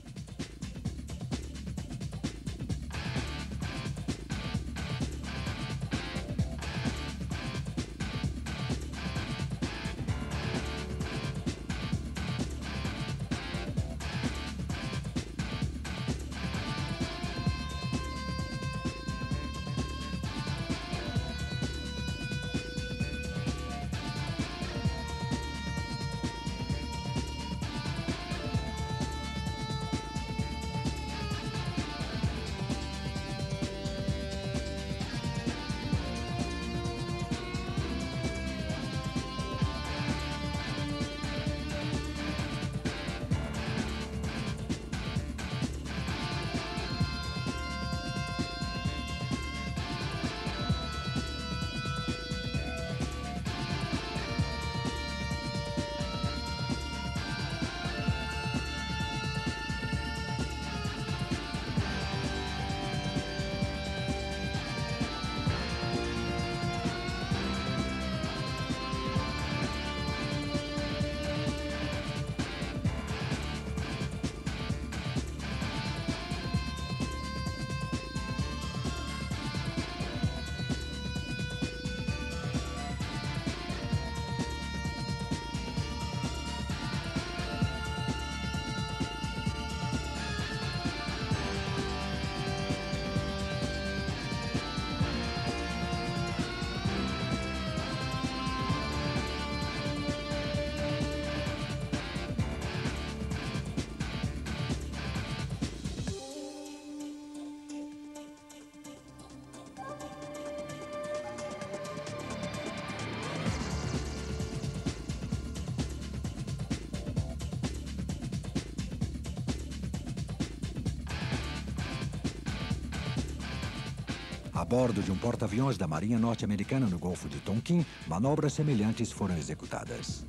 A bordo de um porta-aviões da Marinha Norte-Americana no Golfo de Tonkin, manobras semelhantes foram executadas.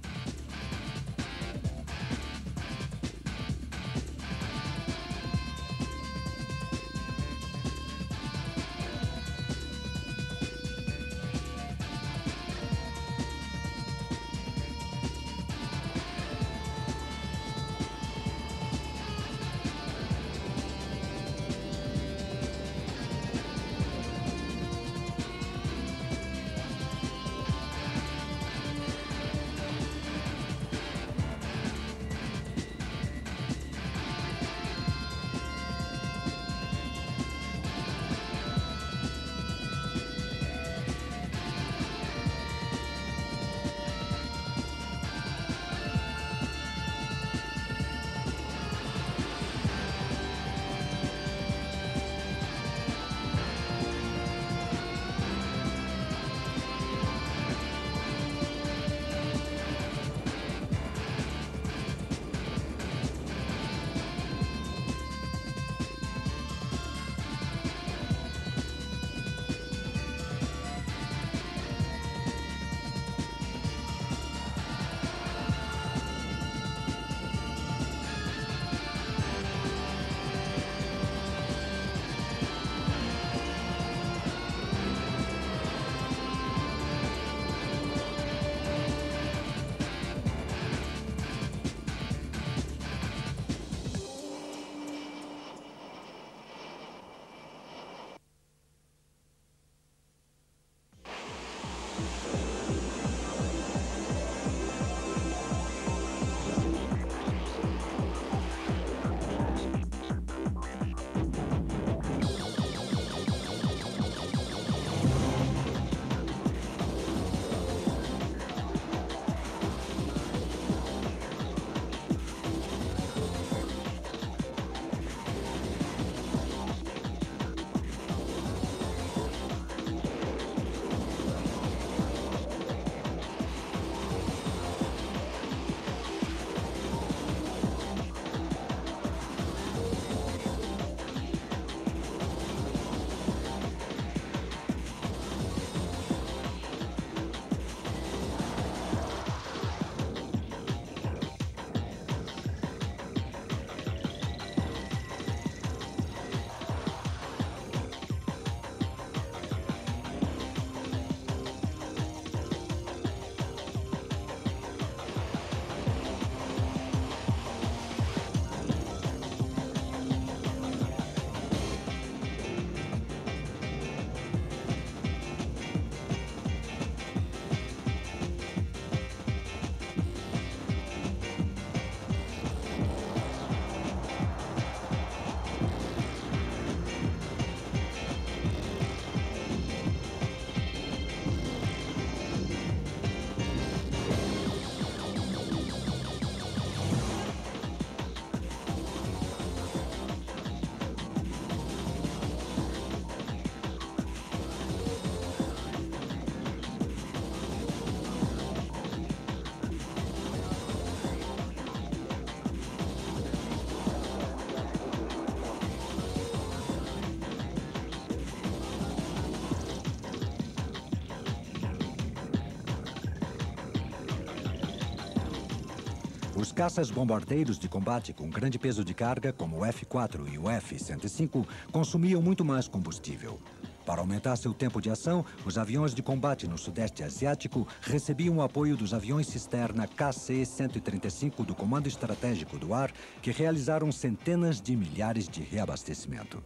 Os caças bombardeiros de combate com grande peso de carga, como o F-4 e o F-105, consumiam muito mais combustível. Para aumentar seu tempo de ação, os aviões de combate no Sudeste Asiático recebiam o apoio dos aviões cisterna KC-135 do Comando Estratégico do Ar, que realizaram centenas de milhares de reabastecimento.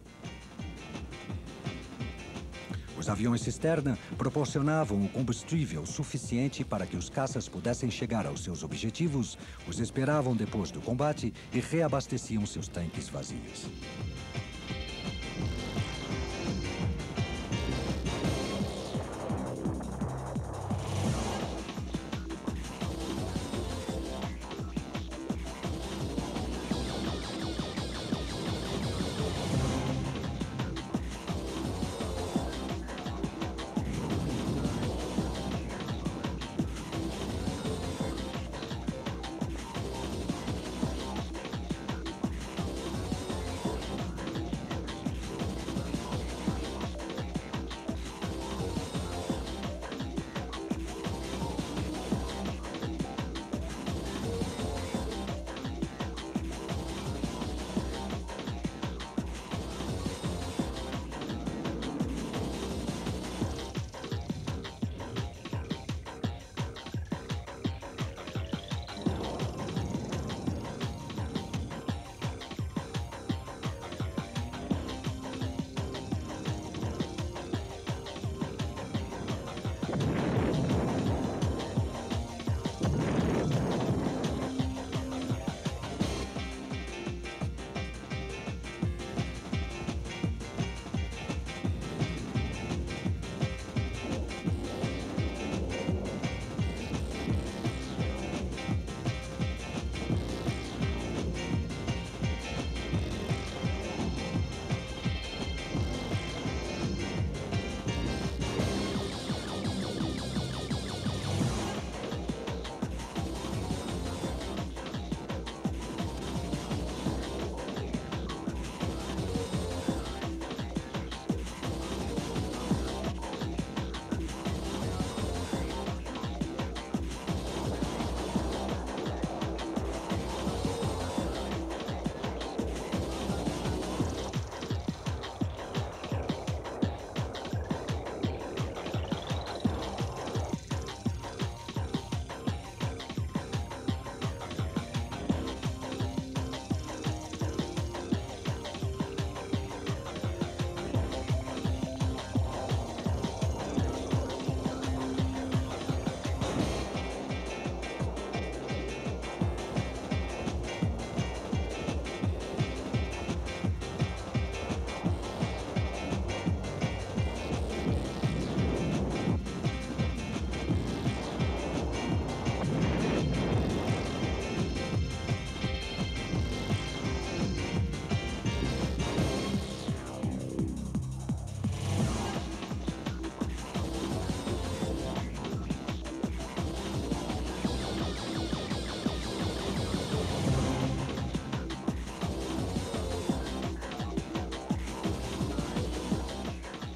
Os aviões cisterna proporcionavam o combustível suficiente para que os caças pudessem chegar aos seus objetivos, os esperavam depois do combate e reabasteciam seus tanques vazios.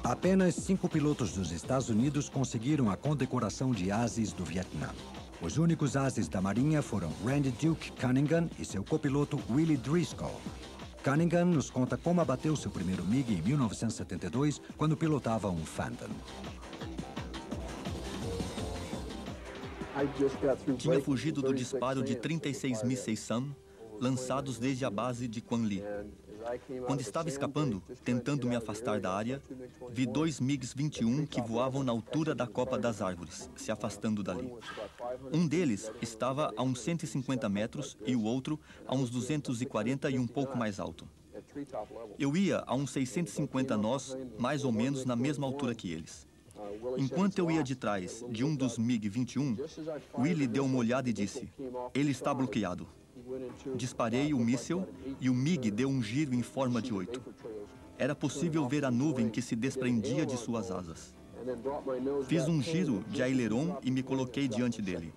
Apenas 5 pilotos dos Estados Unidos conseguiram a condecoração de ases do Vietnã. Os únicos ases da Marinha foram Randy Duke Cunningham e seu copiloto Willie Driscoll. Cunningham nos conta como abateu seu primeiro MiG em 1972, quando pilotava um Phantom. Tinha fugido do disparo de 36 mísseis SAM lançados desde a base de Quang Li. Quando estava escapando, tentando me afastar da área, vi 2 MiGs-21 que voavam na altura da copa das árvores, se afastando dali. Um deles estava a uns 150 metros e o outro a uns 240 e um pouco mais alto. Eu ia a uns 650 nós, mais ou menos na mesma altura que eles. Enquanto eu ia de trás de um dos MiG-21, Willie deu uma olhada e disse: "Ele está bloqueado." Disparei o míssil e o MiG deu um giro em forma de 8. Era possível ver a nuvem que se desprendia de suas asas. Fiz um giro de aileron e me coloquei diante dele.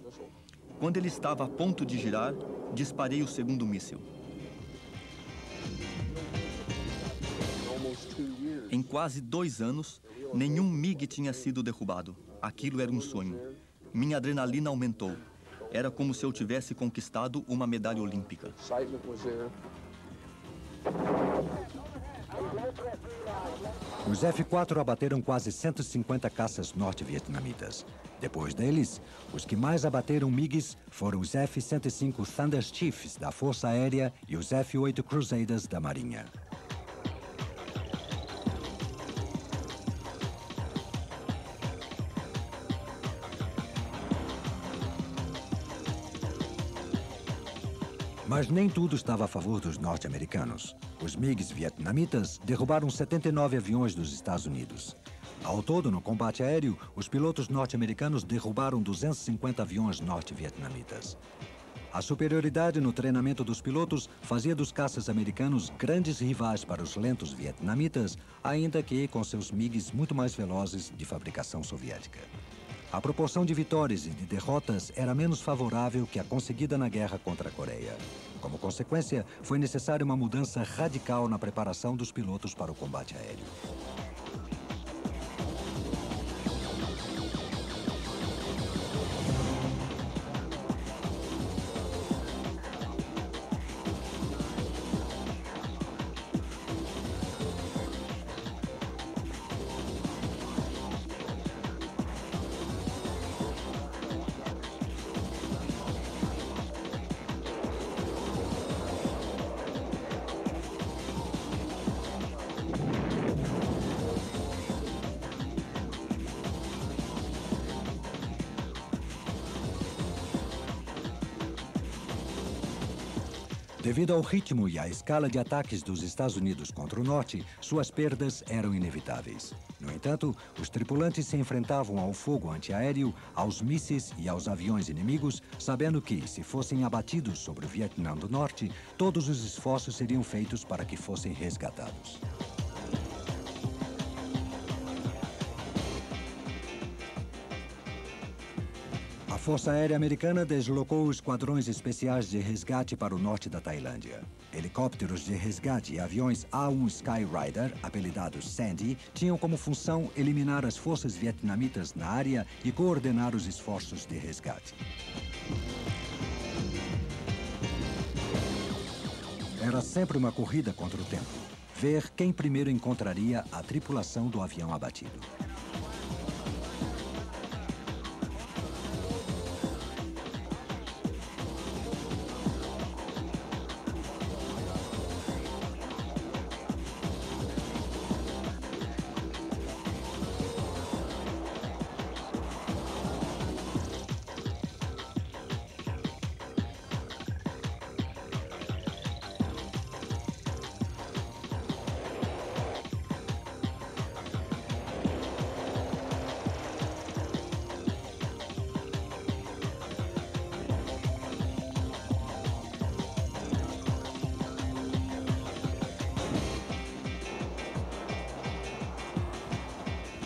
Quando ele estava a ponto de girar, disparei o segundo míssil. Em quase 2 anos, nenhum MiG tinha sido derrubado. Aquilo era um sonho. Minha adrenalina aumentou. Era como se eu tivesse conquistado uma medalha olímpica. Os F-4 abateram quase 150 caças norte-vietnamitas. Depois deles, os que mais abateram MiGs foram os F-105 Thunder Chiefs da Força Aérea e os F-8 Crusaders da Marinha. Mas nem tudo estava a favor dos norte-americanos. Os MiGs vietnamitas derrubaram 79 aviões dos Estados Unidos. Ao todo, no combate aéreo, os pilotos norte-americanos derrubaram 250 aviões norte-vietnamitas. A superioridade no treinamento dos pilotos fazia dos caças americanos grandes rivais para os lentos vietnamitas, ainda que com seus MiGs muito mais velozes de fabricação soviética. A proporção de vitórias e de derrotas era menos favorável que a conseguida na guerra contra a Coreia. Como consequência, foi necessária uma mudança radical na preparação dos pilotos para o combate aéreo. Devido ao ritmo e à escala de ataques dos Estados Unidos contra o Norte, suas perdas eram inevitáveis. No entanto, os tripulantes se enfrentavam ao fogo antiaéreo, aos mísseis e aos aviões inimigos, sabendo que, se fossem abatidos sobre o Vietnã do Norte, todos os esforços seriam feitos para que fossem resgatados. A Força Aérea Americana deslocou esquadrões especiais de resgate para o norte da Tailândia. Helicópteros de resgate e aviões A-1 Skyrider, apelidados Sandy, tinham como função eliminar as forças vietnamitas na área e coordenar os esforços de resgate. Era sempre uma corrida contra o tempo. Ver quem primeiro encontraria a tripulação do avião abatido.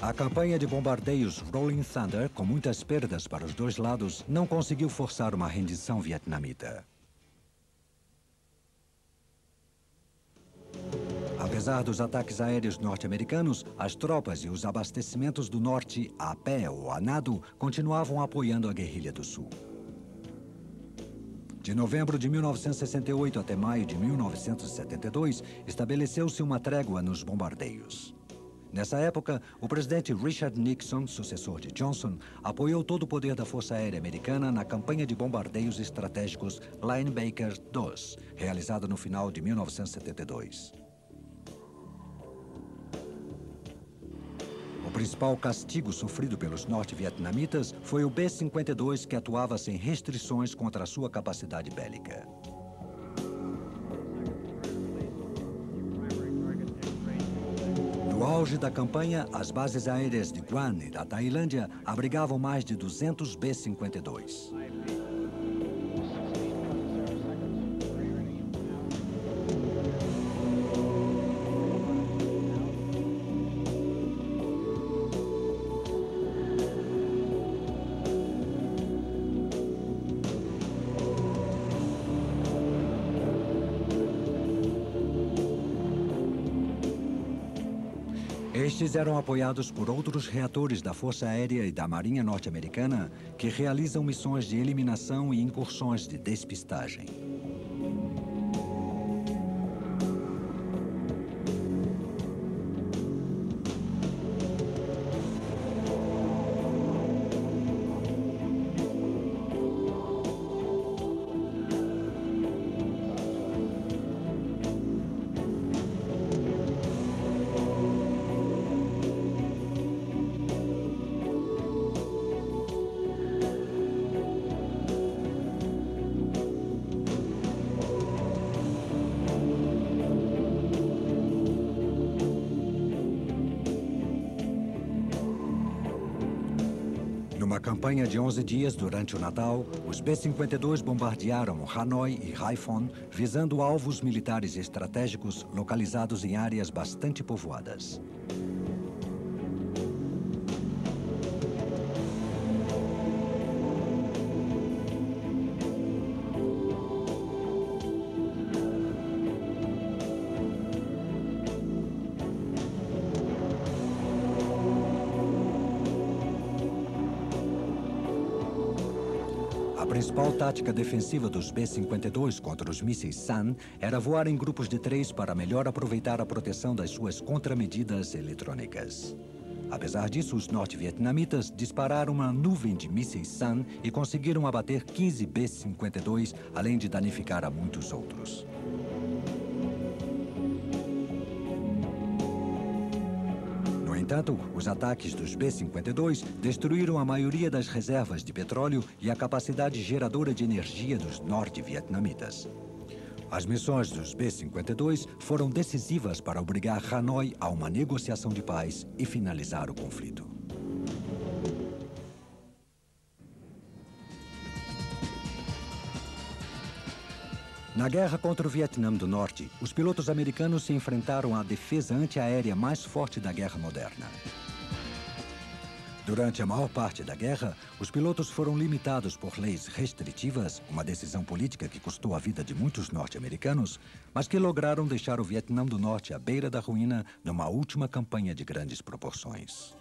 A campanha de bombardeios Rolling Thunder, com muitas perdas para os dois lados, não conseguiu forçar uma rendição vietnamita. Apesar dos ataques aéreos norte-americanos, as tropas e os abastecimentos do norte, a pé ou a nado, continuavam apoiando a guerrilha do sul. De novembro de 1968 até maio de 1972, estabeleceu-se uma trégua nos bombardeios. Nessa época, o presidente Richard Nixon, sucessor de Johnson, apoiou todo o poder da Força Aérea Americana na campanha de bombardeios estratégicos Linebacker II, realizada no final de 1972. O principal castigo sofrido pelos norte-vietnamitas foi o B-52, que atuava sem restrições contra a sua capacidade bélica. No auge da campanha, as bases aéreas de Guam e da Tailândia abrigavam mais de 200 B-52. Estes eram apoiados por outros reatores da Força Aérea e da Marinha Norte-Americana que realizam missões de eliminação e incursões de despistagem. Numa campanha de 11 dias durante o Natal, os B-52 bombardearam Hanoi e Haiphong, visando alvos militares estratégicos localizados em áreas bastante povoadas. A principal tática defensiva dos B-52 contra os mísseis SAM era voar em grupos de 3 para melhor aproveitar a proteção das suas contramedidas eletrônicas. Apesar disso, os norte-vietnamitas dispararam uma nuvem de mísseis SAM e conseguiram abater 15 B-52, além de danificar a muitos outros. No entanto, os ataques dos B-52 destruíram a maioria das reservas de petróleo e a capacidade geradora de energia dos norte-vietnamitas. As missões dos B-52 foram decisivas para obrigar Hanoi a uma negociação de paz e finalizar o conflito. Na guerra contra o Vietnã do Norte, os pilotos americanos se enfrentaram à defesa antiaérea mais forte da guerra moderna. Durante a maior parte da guerra, os pilotos foram limitados por leis restritivas, uma decisão política que custou a vida de muitos norte-americanos, mas que lograram deixar o Vietnã do Norte à beira da ruína numa última campanha de grandes proporções.